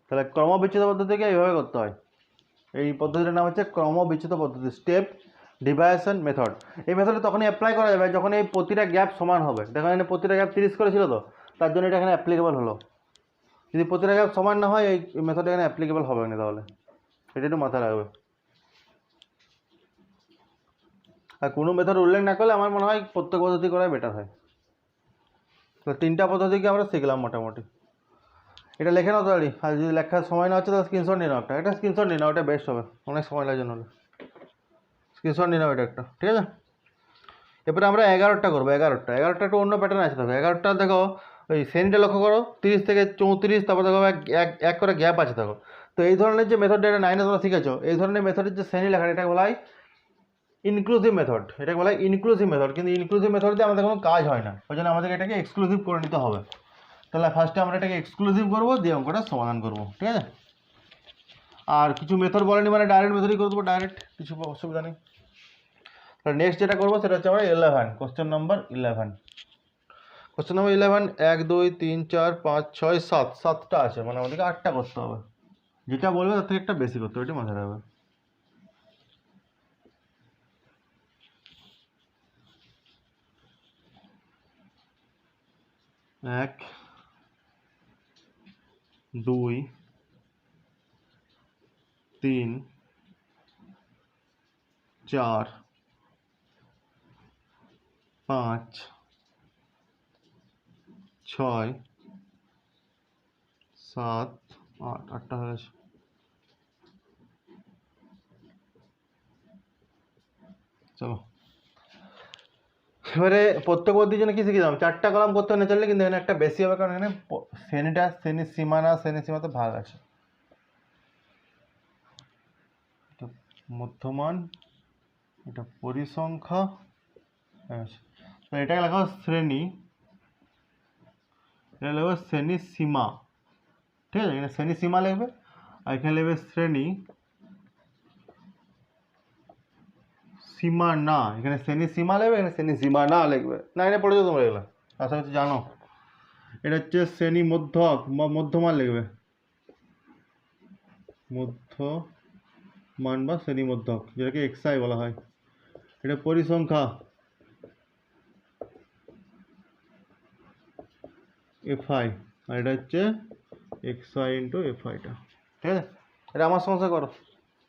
তাহলে ক্রমবিচ্ছিন্ন পদ্ধতিকে এইভাবে করতে হয়, এই পদ্ধতিটার নাম হচ্ছে ক্রমবিচ্ছিন্ন পদ্ধতি, স্টেপ ডিভাইশন মেথড। এই মেথডে তখনই অ্যাপ্লাই করা যাবে যখন এই প্রতিটা গ্যাপ সমান হবে। দেখো এখানে প্রতিটা গ্যাপ 30 করেছিল, তো তার জন্য এটা এখানে অ্যাপ্লিকেবল হলো। যদি প্রতিটা গ্যাপ সমান না হয় এই মেথড এখানে অ্যাপ্লিকেবল হবে না, তাহলে এটা একটু মাথায় রাখবে। আর কোনো মেথড উল্লেখ না করলে আমার মনে হয় প্রত্যেক পদ্ধতি করাই বেটার হয়। তো 3টা পদ্ধতিকে আমরা শিখলাম মোটামুটি। এটা লেখে নাও তাড়াতাড়ি, আর যদি লেখার সময় না হচ্ছে তাহলে স্ক্রিনশট নিয়ে নাও, একটা স্ক্রিনশট নিয়ে নাও, ওটা বেস্ট হবে, অনেক সময় লাগে জন্য স্ক্রিনশট নিয়ে নাও এটা একটা, ঠিক আছে। এরপরে আমরা 11টা করবো। 11টা একটু অন্য প্যাটার্ন আছে। দেখো 11টা দেখো ওই শ্রেণীটা লক্ষ্য করো, 30 থেকে 34, তারপর দেখো এক করে গ্যাপ আছে। দেখো তো এই ধরনের যে মেথডটা, এটা 9-এ তোমরা শিখেছো, এই ধরনের মেথডের যে শ্রেণী লেখা, এটা বলা হয় ইনক্লুসিভ মেথড। এটাকে বলা হয় ইনক্লুসিভ মেথড। কিন্তু ইনক্লুসিভ মেথড দিয়ে আমাদের কোনো কাজ হয় না, ওই জন্য আমাদেরকে এটাকে এক্সক্লুসিভ করে নিতে হবে। তাহলে ফার্স্টে আমরা এটাকে এক্সক্লুসিভ করবো, দিয়ে অঙ্কটা সমাধান করবো, ঠিক আছে। আর কিছু মেথড বলেনি মানে ডাইরেক্ট মেথডই করে দেবো, ডাইরেক্ট, কিছু অসুবিধা নেই। তাহলে নেক্সট যেটা করবো সেটা হচ্ছে আমরা 11, কোশ্চেন নাম্বার 11। কোশ্চেন নাম্বার 11, 1 2 3 4 5 6 7, 7টা আছে, মানে আমাদেরকে 8টা করতে হবে। যেটা বলবে তার থেকে একটা বেশি করতে হবে, এটা মাথায় রাখবে। 1 2 3 4 5 6 7 8, 8টা হয়ে গেছে। চলো এবারে প্রত্যেক পদ্ধতির জন্য কি শিখেছিলাম, 4টা কলাম করতে না চাইলে, কিন্তু এখানে একটা বেশি হবে, কারণ এখানে শ্রেণীর সীমানা, শ্রেণীর সীমাতে ভাগ আছে। এটা মধ্যমান, এটা পরিসংখ্যা, আচ্ছা তো এটাকে লেখা শ্রেণী, এটা লিখবে শ্রেণীর সীমা, ঠিক আছে। এখানে শ্রেণীর সীমা লিখবে, আর এখানে লিখবে শ্রেণী সীমা না। এখানে শ্রেণীর সীমা লিখবে, এখানে শ্রেণীর সীমা না লিখবে। না এটা পড়েছো তোমরা, এগুলো আশা করছি জানো। এটা হচ্ছে শ্রেণী মধ্যক বা মধ্যমান লিখবে, মধ্যমান বা শ্রেণী মধ্যক, যেটাকে এক্সআই বলা হয়। এটা পরিসংখ্যা এফআই, আর এটা হচ্ছে এক্সআই ইন্টু এফআইটা, ঠিক আছে। এটা আমার সমস্যা করো,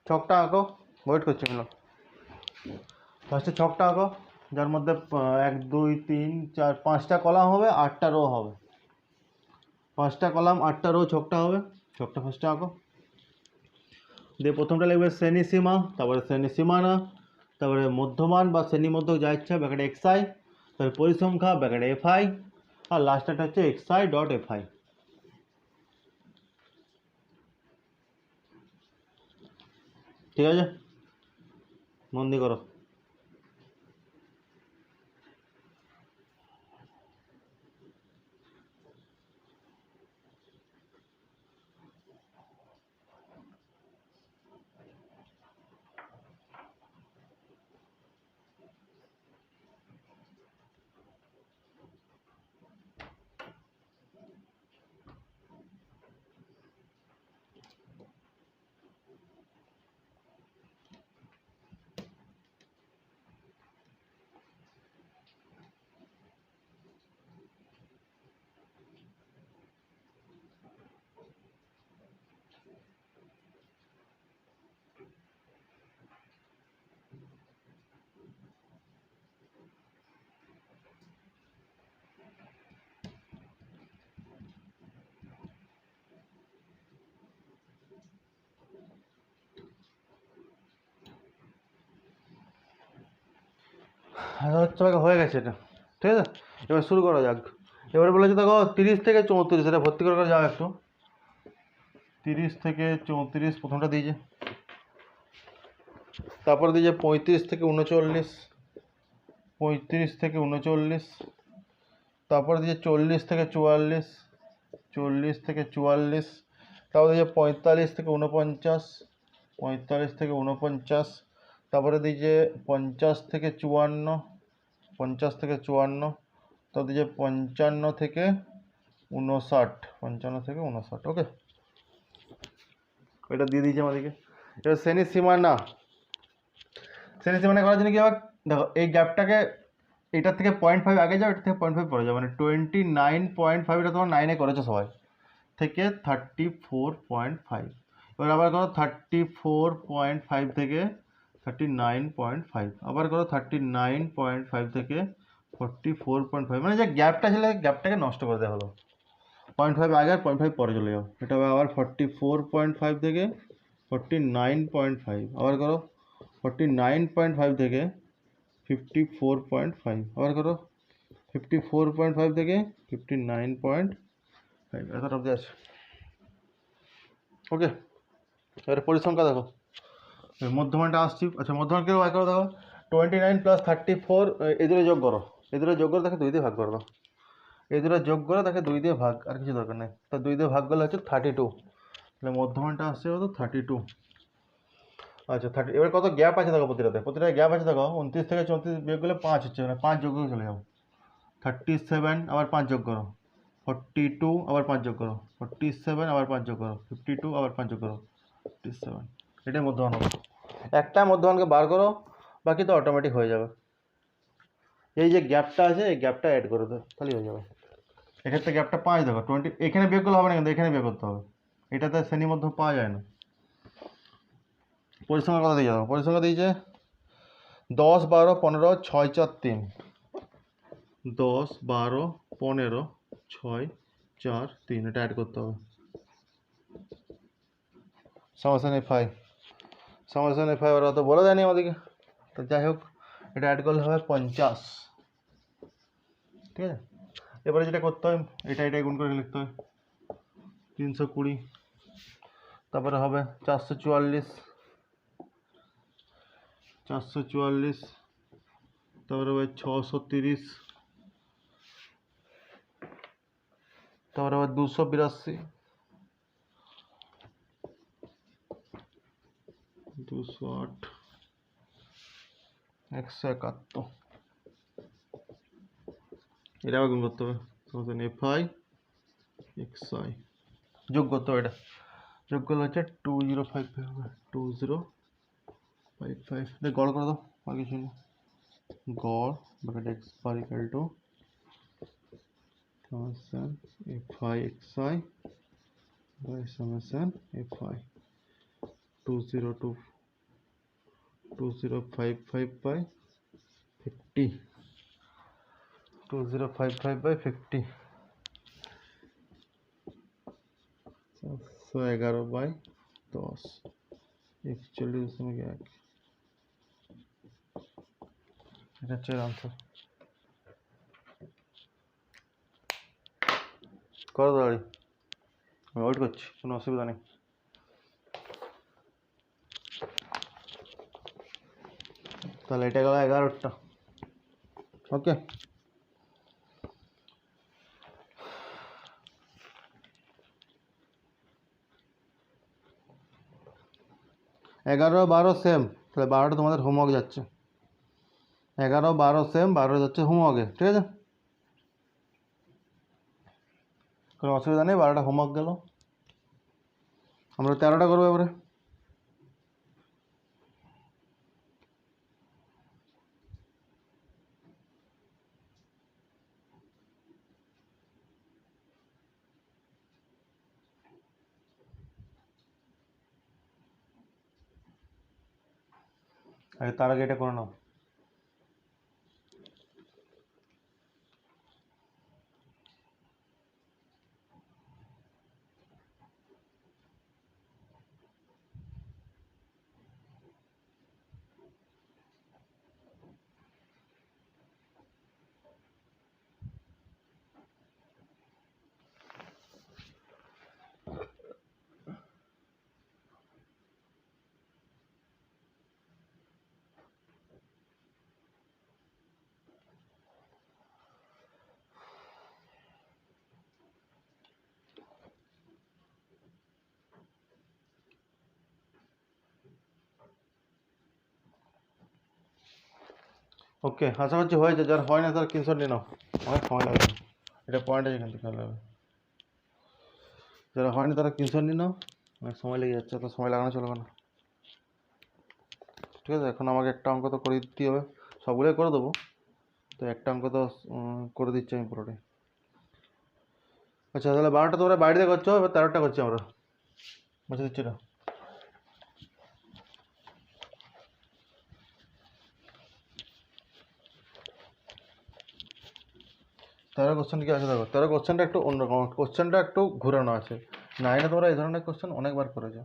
ছকটা আঁকো, ওয়েট করছি মিলো। ফার্স্টে ছকটা আঁকো, যার মধ্যে 1 2 3 4 5টা কলাম হবে, 8টা রো হবে। 5টা কলাম 8টা রো ছকটা হবে। ছকটা ফার্স্টে আঁকো, দিয়ে প্রথমটা লিখবে শ্রেণী সীমা, তারপরে শ্রেণী সীমানা, তারপরে মধ্যমান বা শ্রেণী মধ্যক যা ইচ্ছা ব্যাকেটে এক্সআই, তারপরে পরিসংখ্যা ব্যাকেটে এফআই, আর লাস্টটা হচ্ছে এক্সআই ডট এফআই, ঠিক আছে। মন দিয়ে করো। হয়ে গেছে এটা, ঠিক আছে। এবার শুরু করা যাক। এবারে বলেছে দেখো 30 থেকে 34, এটা ভর্তি করে যাও একটু। 30 থেকে 34 প্রথমটা দিয়েছে, তারপরে দিয়েছে 35 থেকে 39, 35 থেকে 39, তারপরে দিয়েছে 40 থেকে 44, 40 থেকে 44, তারপরে দিয়েছে 45 থেকে 49, 45 থেকে 49, তারপরে দিয়েছে 50 থেকে 54, 50 থেকে 54, তারপর দিয়েছে 55 থেকে 59, 55 থেকে 59, ওকে। এটা দিয়ে দিয়েছে আমাদেরকে। এবার শ্রেণীর সীমানা, শ্রেণীর সীমানা করার জন্য কি হবে, দেখো এই গ্যাপটাকে, এটার থেকে 0.5 আগে যাও, এটার থেকে 0.5 পরে যাও, মানে 29.5, এটা তোমার 9-এ করেছো সবাই, থেকে 34.5। এবার আবার করো 34.5 থেকে 39.5, আবার করো 39.5 থেকে 44.5, মানে যে গ্যাপটা ছিল গ্যাপটাকে নষ্ট করে দেওয়া হলো। 0.5 আগে আর 0.5 পরে চলে যাও। এটা হবে আবার 44.5 থেকে 49.5, আবার করো 49.5 থেকে 54.5 আবার করো 54.5 থেকে 59.5 এতটা অবধি আছে। ওকে, এবারে পরিসংখ্যা দেখো, মধ্যমানটা আসছি। আচ্ছা মধ্যমানকে বাই করো, দেখো 29 + 34 এদের যোগ করো, এদের যোগ করে তাকে 2 দিয়ে ভাগ করে দাও, এদের যোগ করে তাকে 2 দিয়ে ভাগ, আর কিছু দরকার নেই। তা 2 দিয়ে ভাগ করলে হচ্ছে 32, তাহলে মধ্যমানটা আসছে কত 32। আচ্ছা 30, এবার কত গ্যাপ আছে দেখো, প্রতিটা গ্যাপ আছে দেখো, 29 থেকে 34 বিয়োগ করলে 5 হচ্ছে, মানে 5 যোগ করে চলে যাও। 37 আবার 5 যোগ করো, 42 আবার 5 যোগ করো, 47 আবার 5 যোগ করো, 52 আবার 5 যোগ করো, 57। এটাই মধ্যমান হবে। একটা মধ্যমানকে বার করো, বাকি তো অটোমেটিক হয়ে যাবে। এই যে গ্যাপটা আছে এই গ্যাপটা অ্যাড করে দাও, তাহলেই হয়ে যাবে। এক্ষেত্রে গ্যাপটা 5 দেখো, 20 এখানে বিয়োগ করলে হবে না, কিন্তু এখানে বিয়োগ করতে হবে, এটাতে শ্রেণী মধ্যম পাওয়া যায় না। পরিসংখ্যা কত দিয়ে যাবো, পরিসংখ্যা দিয়েছে 10 12 15 6 4 3, 10 12 15 6 4 3, এটা অ্যাড করতে হবে। সমস্যা নেই, 5 সমস্যা নেই, 5 ওরা তো বলে দেয়নি আমাদেরকে, তো যাই হোক এটা অ্যাড করলে হবে 50। ঠিক আছে, এবারে যেটা করতে হয় এটা গুণ করে লিখতে হয়, 320, তারপরে হবে 444, তারপরে হবে 630, তারপরে আবার 282, 208, 171, এটা আবার গুণ করতে হবে, FI XI যোগ করতে হবে, এটা যোগ করলে হচ্ছে 2055 হবে, 2055 গড় করে দাও, আর কিছু না, গড় bracket x bar equal to summation FI XI by summation FI 2055 by 50, 2055 by 50, 411 by 10, 41.1, এটা হচ্ছে আনসার। করো তাড়াতাড়ি, আমি ওয়েট করছি, কোনো অসুবিধা নেই। তাহলে এটা গেল 11টা। ওকে, এগারো 12 সেম, তাহলে 12টা তোমাদের হোমওয়ার্ক যাচ্ছে, 11 12 সেম, 12 যাচ্ছে হোমওয়ার্কে, ঠিক আছে, কোনো অসুবিধা নেই, 12টা হোমওয়ার্ক গেল। আমরা 13টা করবো এবারে। তার আগে এটা করে নাও। ওকে, আশা করছি হয়েছে, যার হয় না তার স্ক্রিনশট নিয়ে নাও, অনেক সময় লাগবে, এটা পয়েন্ট আছে এখান থেকে খেয়াল হবে, যারা হয়নি তারা স্ক্রিনশট নিয়ে নাও, অনেক সময় লেগে যাচ্ছে, তো সময় লাগানো চলবে না। ঠিক আছে, এখন আমাকে একটা অঙ্ক তো করে দিতে হবে, সবগুলোই করে দেবো, তো একটা অঙ্ক তো করে দিচ্ছি আমি পুরোটাই। আচ্ছা তাহলে 12টা তোমরা বাইরে দিয়ে করছো, এবার 13টা করছি আমরা, বুঝে দিচ্ছি না। 13 কোশ্চেন কি আছে দেখো, 13 কোশ্চেনটা একটু অন্যরকম, কোশ্চেনটা একটু ঘুরানো আছে, 9-এ তোমরা এই ধরনের কোশ্চেন অনেকবার করেছো,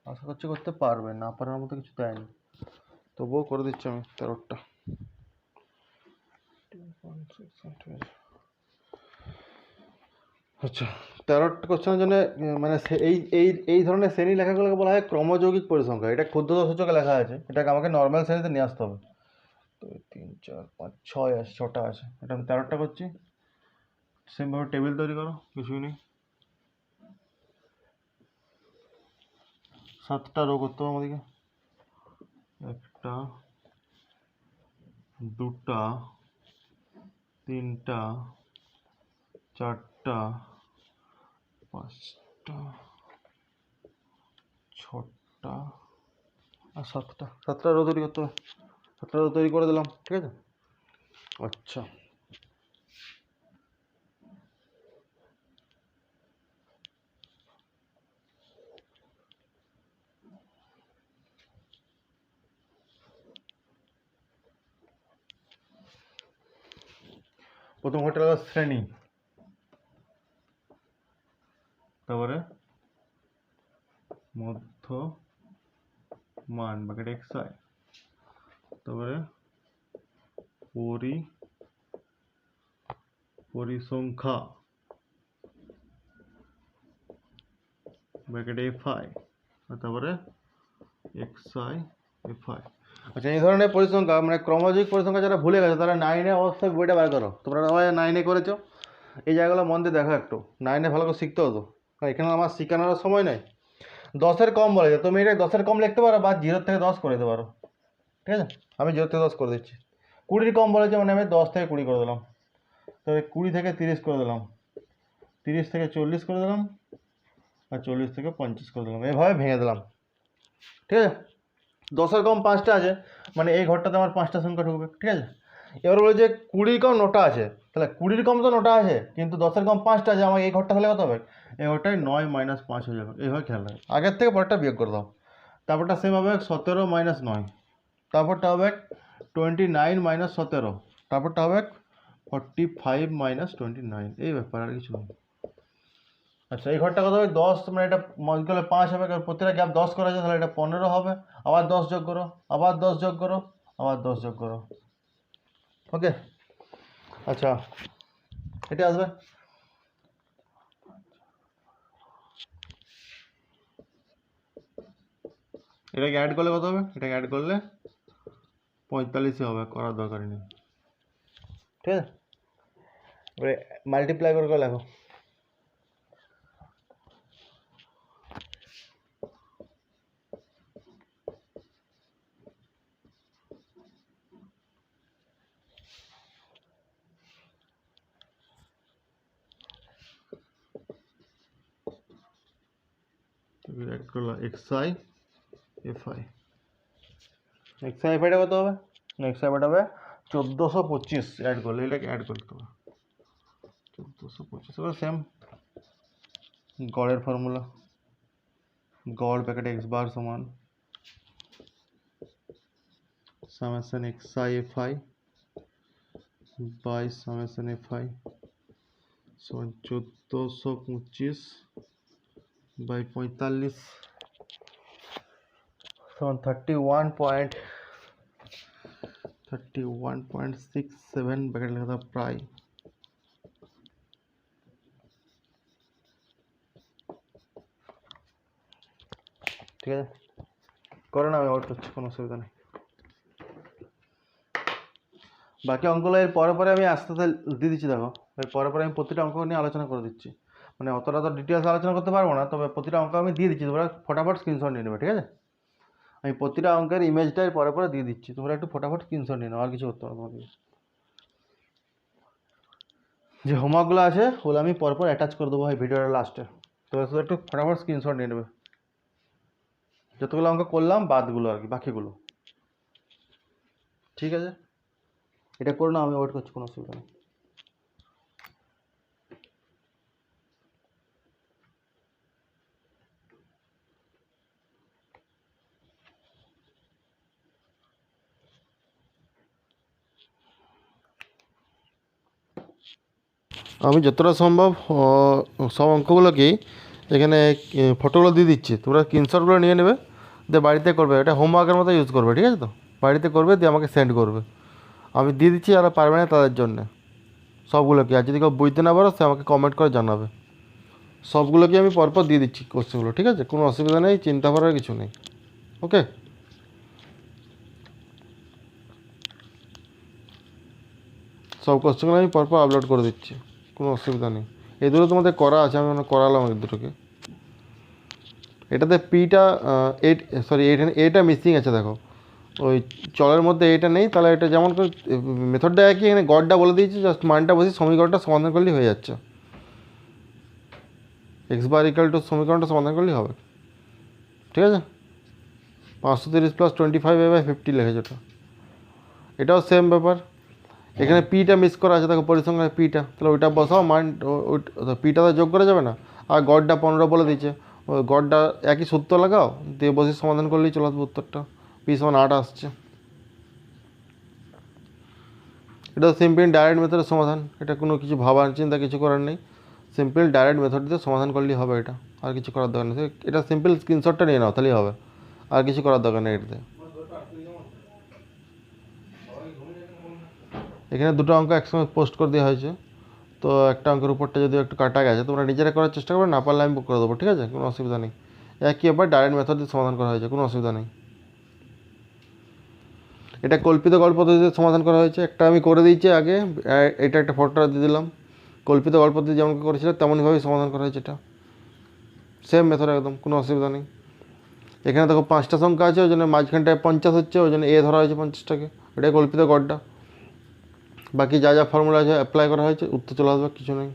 আশা করছি করতে পারবে, না পারার মতো কিছু দেয়নি, তবুও করে দিচ্ছি আমি 13টা। ঠিক আছে। আচ্ছা, 13 কোশ্চেনের জন্য মানে এই এই এই ধরনের শ্রেণী লেখাগুলোকে বলা হয় ক্রমযৌগিক পরিসংখ্যা। এটা ক্ষুদ্রতর সূচকে লেখা আছে, এটাকে আমাকে নর্মাল শ্রেণীতে নিয়ে আসতে হবে। 2 3 4 5 6 আছে, 6টা আছে, এটা আমি 13টা করছি। সেমভাবে টেবিল তৈরি করো, কিছুই নেই। 7টা রো করতে হবে আমাদেরকে। 1টা 2টা 3টা 4টা 5টা 6টা আর 7টা রো তৈরি করতে হবে। 7টা রো তৈরি করে দিলাম, ঠিক আছে। আচ্ছা, প্রথম ঘরটা হলো শ্রেণী, তারপরে মধ্য মান ব্র্যাকেট xi, তারপরে পরিসংখ্যা ব্র্যাকেট fi, আর তারপরে xi fi। আচ্ছা, এই ধরনের পরিসংখ্যা মানে ক্রমযৌগিক পরিসংখ্যা যারা ভুলে গেছে তারা 9-এ অবশ্যই বইটা বার করো। তোমরা সবাই 9-এ করেছো, এই জায়গাগুলো মন দিয়ে দেখো একটু। 9-এ ভালো করে শিখতে হতো, কারণ এখানে আমার শেখানোর সময় নেই। 10-এর কম বলেছে, তুমি এটা 10-এর কম লিখতে পারো বা 0 থেকে 10 করে দিতে পারো, ঠিক আছে। আমি 0 থেকে 10 করে দিচ্ছি। 20-এর কম বলেছে মানে আমি 10 থেকে 20 করে দিলাম, তবে 20 থেকে 30 করে দিলাম, 30 থেকে 40 করে দিলাম, আর 40 থেকে 50 করে দিলাম, এভাবে ভেঙে দিলাম, ঠিক আছে। 10-এর কম 5টা আছে, মানে এই ঘরটাতে আমার 5টা সংখ্যা ঢুকবে, ঠিক আছে। এবার বলে যে 20-র কম 9টা আছে, তাহলে 20-র কম তো 9টা আছে, কিন্তু 10-এর কম 5টা আছে, আমার এই ঘরটা হলে কত হবে? এই ঘরটায় 9 - 5 হয়ে যাবে, এইভাবে খেয়াল রাখবে। আগের থেকে পরেরটা বিয়োগ করে দাও, তারপরটা সেম হবে 17 - 9, তারপরটা হবে 29 - 17, তারপরটা হবে 45 - 29, এই ব্যাপার, আর কিছু নেই। আচ্ছা, এই ঘরটা কত হবে? 10, মানে এটা গেলে 5 হবে, কারণ প্রত্যেকটা গ্যাপ 10 করা আছে, তাহলে এটা 15 হবে। আবার 10 যোগ করো, আবার 10 যোগ করো, আবার 10 যোগ করো, ওকে। আচ্ছা, এটা আসবে, এটাকে অ্যাড করলে কত হবে? এটাকে অ্যাড করলে 45 হবে, করার দরকারই নেই, ঠিক আছে। এবারে মাল্টিপ্লাই করে লেখো। অ্যাড করলাম xi fi, xi fiটা কত হবে? xi fiটা হবে 1425, অ্যাড করলে এটাকে অ্যাড করতে হবে 1425। এবার সেম গড়ের ফর্মুলা, গড় ব্র্যাকেট x বার সমান summation xi fi by summation fi সমান 1425 বাই 45 সমান 31.67 ব্র্যাকেট লেখা প্রায়, ঠিক আছে। করো না, আমি আউট করছি, কোনো অসুবিধা নেই। বাকি অঙ্কগুলো এর পরে পরে আমি আস্তে আস্তে দিয়ে দিচ্ছি, দেখো এর পরে পরে আমি প্রতিটা অঙ্ক নিয়ে আলোচনা করে দিচ্ছি। মানে অতটা তো ডিটেলস আলোচনা করতে পারবো না, তবে প্রতিটা অঙ্ক আমি দিয়ে দিচ্ছি, তোমরা ফটাফট স্ক্রিনশট নিয়ে নেবে, ঠিক আছে। আমি প্রতিটা অঙ্কের ইমেজটা এর পরে পরে দিয়ে দিচ্ছি, তোমরা একটু ফটাফট স্ক্রিনশট নিয়ে নাও, আর কিছু করতে হবে তোমাকে। যে হোমওয়ার্কগুলো আছে ওগুলো আমি পরপর অ্যাটাচ করে দেবো এই ভিডিওর লাস্টে, তোমরা শুধু একটু ফটাফট স্ক্রিনশট নিয়ে নেবে, যতগুলো অঙ্ক করলাম বাদগুলো আর কি, বাকিগুলো, ঠিক আছে। এটা করো না, আমি ওয়েট করছি, কোনো অসুবিধা নেই। আমি যতটা সম্ভব সব অঙ্কগুলোকেই এখানে ফটোগুলো দিয়ে দিচ্ছি, তোমরা স্ক্রিনশটগুলো নিয়ে নেবে, দিয়ে বাড়িতে করবে, এটা হোমওয়ার্কের মতো ইউজ করবে, ঠিক আছে তো। বাড়িতে করবে, দিয়ে আমাকে সেন্ড করবে, আমি দিয়ে দিচ্ছি, যারা পারবে না তাদের জন্যে। সবগুলোকে। আর যদি কেউ বুঝতে না পারো সে আমাকে কমেন্ট করে জানাবে। সবগুলোকে আমি পরপর দিয়ে দিচ্ছি কোশ্চেনগুলো, ঠিক আছে? কোনো অসুবিধা নেই, চিন্তা করার কিছু নেই। ওকে, সব কোশ্চেনগুলো আমি পরপর আপলোড করে দিচ্ছি, কোনো অসুবিধা নেই। এই দুটো তোমাদের করা আছে, আমি করালাম এই দুটোকে। এটাতে পিটা এইট, সরি এটা মিসিং আছে, দেখো ওই চলের মধ্যে এটা নেই। তাহলে এটা যেমন করে মেথডটা একই, এখানে গড়টা বলে দিয়েছি, জাস্ট মানটা বসে সমীকরণটা সমাধান করলেই হয়ে যাচ্ছে। এক্স বার ইকাল টু সমীকরণটা সমাধান করলেই হবে, ঠিক আছে? 530 + 25/50 লিখেছে ওটা। এটাও সেম ব্যাপার, এখানে পিটা মিস করা আছে, দেখো পরিসংখ্যানে পিটা, তাহলে ওইটা বসাও, মান পিটা তো যোগ করা যাবে না। আর গড়টা 15 বলে দিয়েছে, ওই গড়টা একই সূত্র লাগাও, দিয়ে বসে সমাধান করলেই চলে আসবে উত্তরটা। পি সমান 8 আসছে। এটা সিম্পল ডাইরেক্ট মেথডের সমাধান, এটা কোনো কিছু ভাবার চিন্তা কিছু করার নেই, সিম্পল ডাইরেক্ট মেথড দিয়ে সমাধান করলেই হবে এটা, আর কিছু করার দরকার নেই। এটা সিম্পল স্ক্রিনশটটা নিয়ে নাও তাহলেই হবে, আর কিছু করার দরকার নেই এটাতে। এখানে দুটো অঙ্ক একসঙ্গে পোস্ট করে দেওয়া হয়েছে, তো একটা অঙ্কের উপরটা যদি একটু কাটা গেছে তোমরা নিজেরা করার চেষ্টা করবে, না পারলে আমি করে দেবো, ঠিক আছে? কোনো অসুবিধা নেই। একই ব্যাপার, ডাইরেক্ট মেথড দিয়ে সমাধান করা হয়েছে, কোনো অসুবিধা নেই। এটা কল্পিত গল্প পদ্ধতিতে সমাধান করা হয়েছে, একটা আমি করে দিয়েছি আগে, এটা একটা ফটোটা দিয়ে দিলাম। কল্পিত গল্প পদ্ধতি যেমন করেছিল তেমনইভাবেই সমাধান করা হয়েছে, এটা সেম মেথড একদম, কোনো অসুবিধা নেই। এখানে দেখো 5টা সংখ্যা আছে, ওই জন্য মাঝখানটায় 50 হচ্ছে, ওই জন্য এ ধরা হয়েছে 50টাকে, এটাই কল্পিত গড়টা। বাকি যা যা ফর্মুলা আছে অ্যাপ্লাই করা হয়েছে, উত্তর চলে আসবে, কিছু নেই।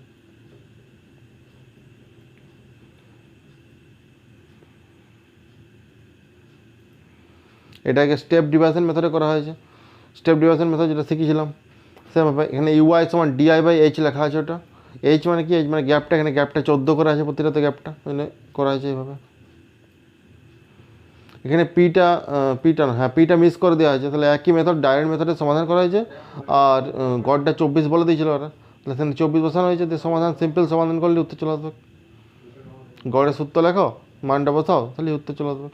এটাকে স্টেপ ডিভিশন মেথডে করা হয়েছে, স্টেপ ডিভিশন মেথড যেটা শিখেছিলাম সেম। এখানে ইউআই সমান DI/H লেখা আছে, ওটা এইচ মানে কি, এইচ মানে গ্যাপটা, এখানে গ্যাপটা 14 করে আছে প্রতিটাতে, গ্যাপটা মানে করা হয়েছে এইভাবে। এখানে পিটা না, হ্যাঁ পিটা মিস করে দেওয়া হয়েছে, তাহলে একই মেথড ডাইরেক্ট মেথডে সমাধান করা হয়েছে। আর গড়টা 24 বলে দিয়েছিল ওরা, তাহলে সেখানে 24 বসানো হয়েছে, দিয়ে সমাধান সিম্পল সমাধান করলে উত্তর চলে আসবে। গড়ের সূত্র লেখো, মানটা বসাও, তাহলে উত্তর চলে আসবে।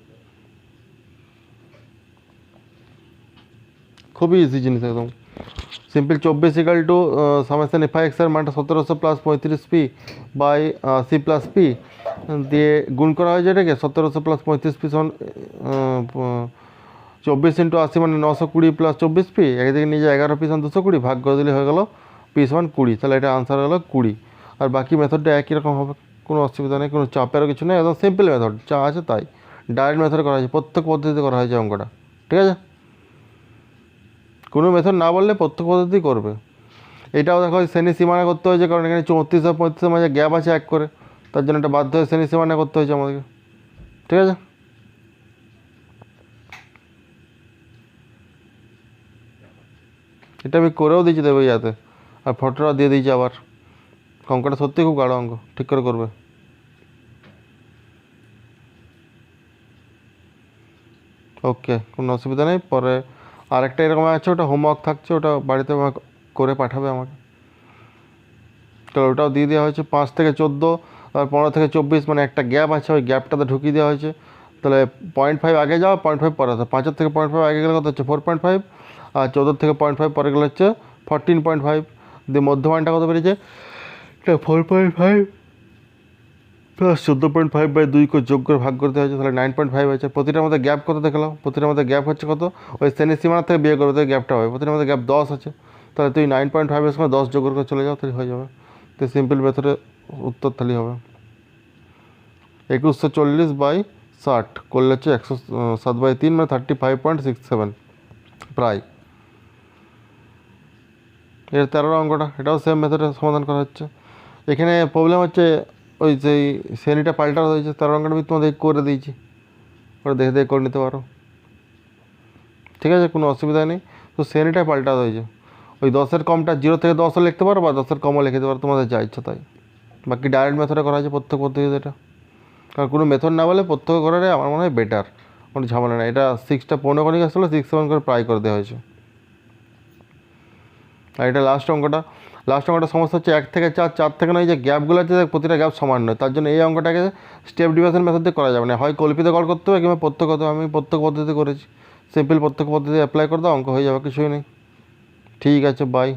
খুবই ইজি জিনিস একদম simple. 24 equal to summation FIX এর মানটা 1700 + 35p/c + p দিয়ে গুণ করা হয়েছে এটাকে, 1700 + 35p সমান 24 × 80 মানে 920 + 24p, একদিকে নিয়ে যায় 11p সমান 220, ভাগ করে দিলে হয়ে গেল p সমান 20, তাহলে এটা আনসার হলো 20। আর বাকি মেথডটা একই রকম হবে, কোনো অসুবিধা নেই, কোনো চাপেরও কিছু নেই, একদম সিম্পল মেথড, যা আছে তাই ডাইরেক্ট মেথডে করা হয়েছে, প্রত্যেক পদ্ধতিতে করা হয়েছে অঙ্কটা, ঠিক আছে? কোনো মেথড না বললে প্রত্যেক পদ্ধতি করবে। এটাও দেখো শ্রেণী সীমানা করতে হয়েছে, কারণ এখানে 34 আর 35 মাঝে গ্যাপ আছে এক করে, তার জন্য এটা বাধ্য হয়ে শ্রেণী সীমানা করতে হয়েছে আমাদেরকে, ঠিক আছে? এটা আমি করেও দিয়েছি দেবো ইয়াতে, আর ফটোটা দিয়ে দিয়েছি আবার। অঙ্কটা সত্যি খুব গাঢ় অঙ্ক, ঠিক করে করবে। ওকে, কোনো অসুবিধা নেই। পরে আরেকটা এরকম আছে, ওটা হোমওয়ার্ক থাকছে, ওটা বাড়িতে করে পাঠাবে আমাকে, তাহলে ওটাও দিয়ে দেওয়া হয়েছে। 5 থেকে 14 আর 15 থেকে 24 মানে একটা গ্যাপ আছে, ওই গ্যাপটাতে ঢুকিয়ে দেওয়া হয়েছে, তাহলে 0.5 আগে যাও, 0.5 পরে আসো। 5 থেকে 0.5 আগে গেলে কত হচ্ছে 4.5, আর 14 থেকে 0.5 পরে গেলে হচ্ছে 14.5, দিয়ে মধ্যমানটা কত বেরিয়েছে 4.5 প্লাস 14.5/2 করে যোগ করে ভাগ করতে হয়েছে, তাহলে 9.5 হয়েছে। প্রতিটার মধ্যে গ্যাপ কত দেখলাম, প্রতিটার মধ্যে গ্যাপ হচ্ছে কত, ওই শ্রেণী সীমানা থেকে বিয়ে করবে, গ্যাপটা হবে, প্রতিটার মধ্যে গ্যাপ 10 আছে, তাহলে তুই 9.5-এর সময় 10 যোগ করে চলে যাও, তাহলে হয়ে যাবে। তো সিম্পল মেথডে উত্তর তাহলেই হবে। 2140/60 করলে হচ্ছে 107/3 মানে 35.67 প্রায়। এর 13 অঙ্কটা, এটাও সেম মেথডে সমাধান করা হচ্ছে। এখানে প্রবলেম হচ্ছে ওই যেই শ্রেণীটা পাল্টানো হয়েছে, 13 অঙ্কটা আমি তোমাদের করে দিয়েছি, ওটা দেখে দেখে করে নিতে পারো, ঠিক আছে? কোনো অসুবিধা নেই। তো শ্রেণীটা পাল্টানো হয়েছে, ওই 10-এর কমটা 0 থেকে 10ও লিখতে পারো, বা 10-এর কমও লিখে দিতে পারো, তোমাদের যা ইচ্ছা তাই। বাকি ডাইরেক্ট মেথডে করা হয়েছে প্রত্যেক পদ্ধতিতে এটা, কারণ কোনো মেথড না বলে প্রত্যেক করাটাই আমার মনে হয় বেটার, কোনো ঝামেলা নেই। এটা 6টা 15 করে আসলে 6-7 করে প্রায় করে দেওয়া হয়েছে। আর এটা লাস্ট অঙ্কটা সমস্যা হচ্ছে 1 থেকে 4, 4 থেকে নয়, যে গ্যাপগুলো আছে প্রতিটা গ্যাপ সমান নয়, তার জন্য এই অঙ্কটাকে স্টেপ ডিভিশন মেথড দিয়ে করা যাবে না, হয় কল্পিত গড় করতে হবে কিংবা প্রত্যেক করতে হবে। আমি প্রত্যেক পদ্ধতি করেছি, সিম্পল প্রত্যেক পদ্ধতি অ্যাপ্লাই করে দাও, অঙ্ক হয়ে যাবে, কিছুই নেই। ঠিক আছে, বাই।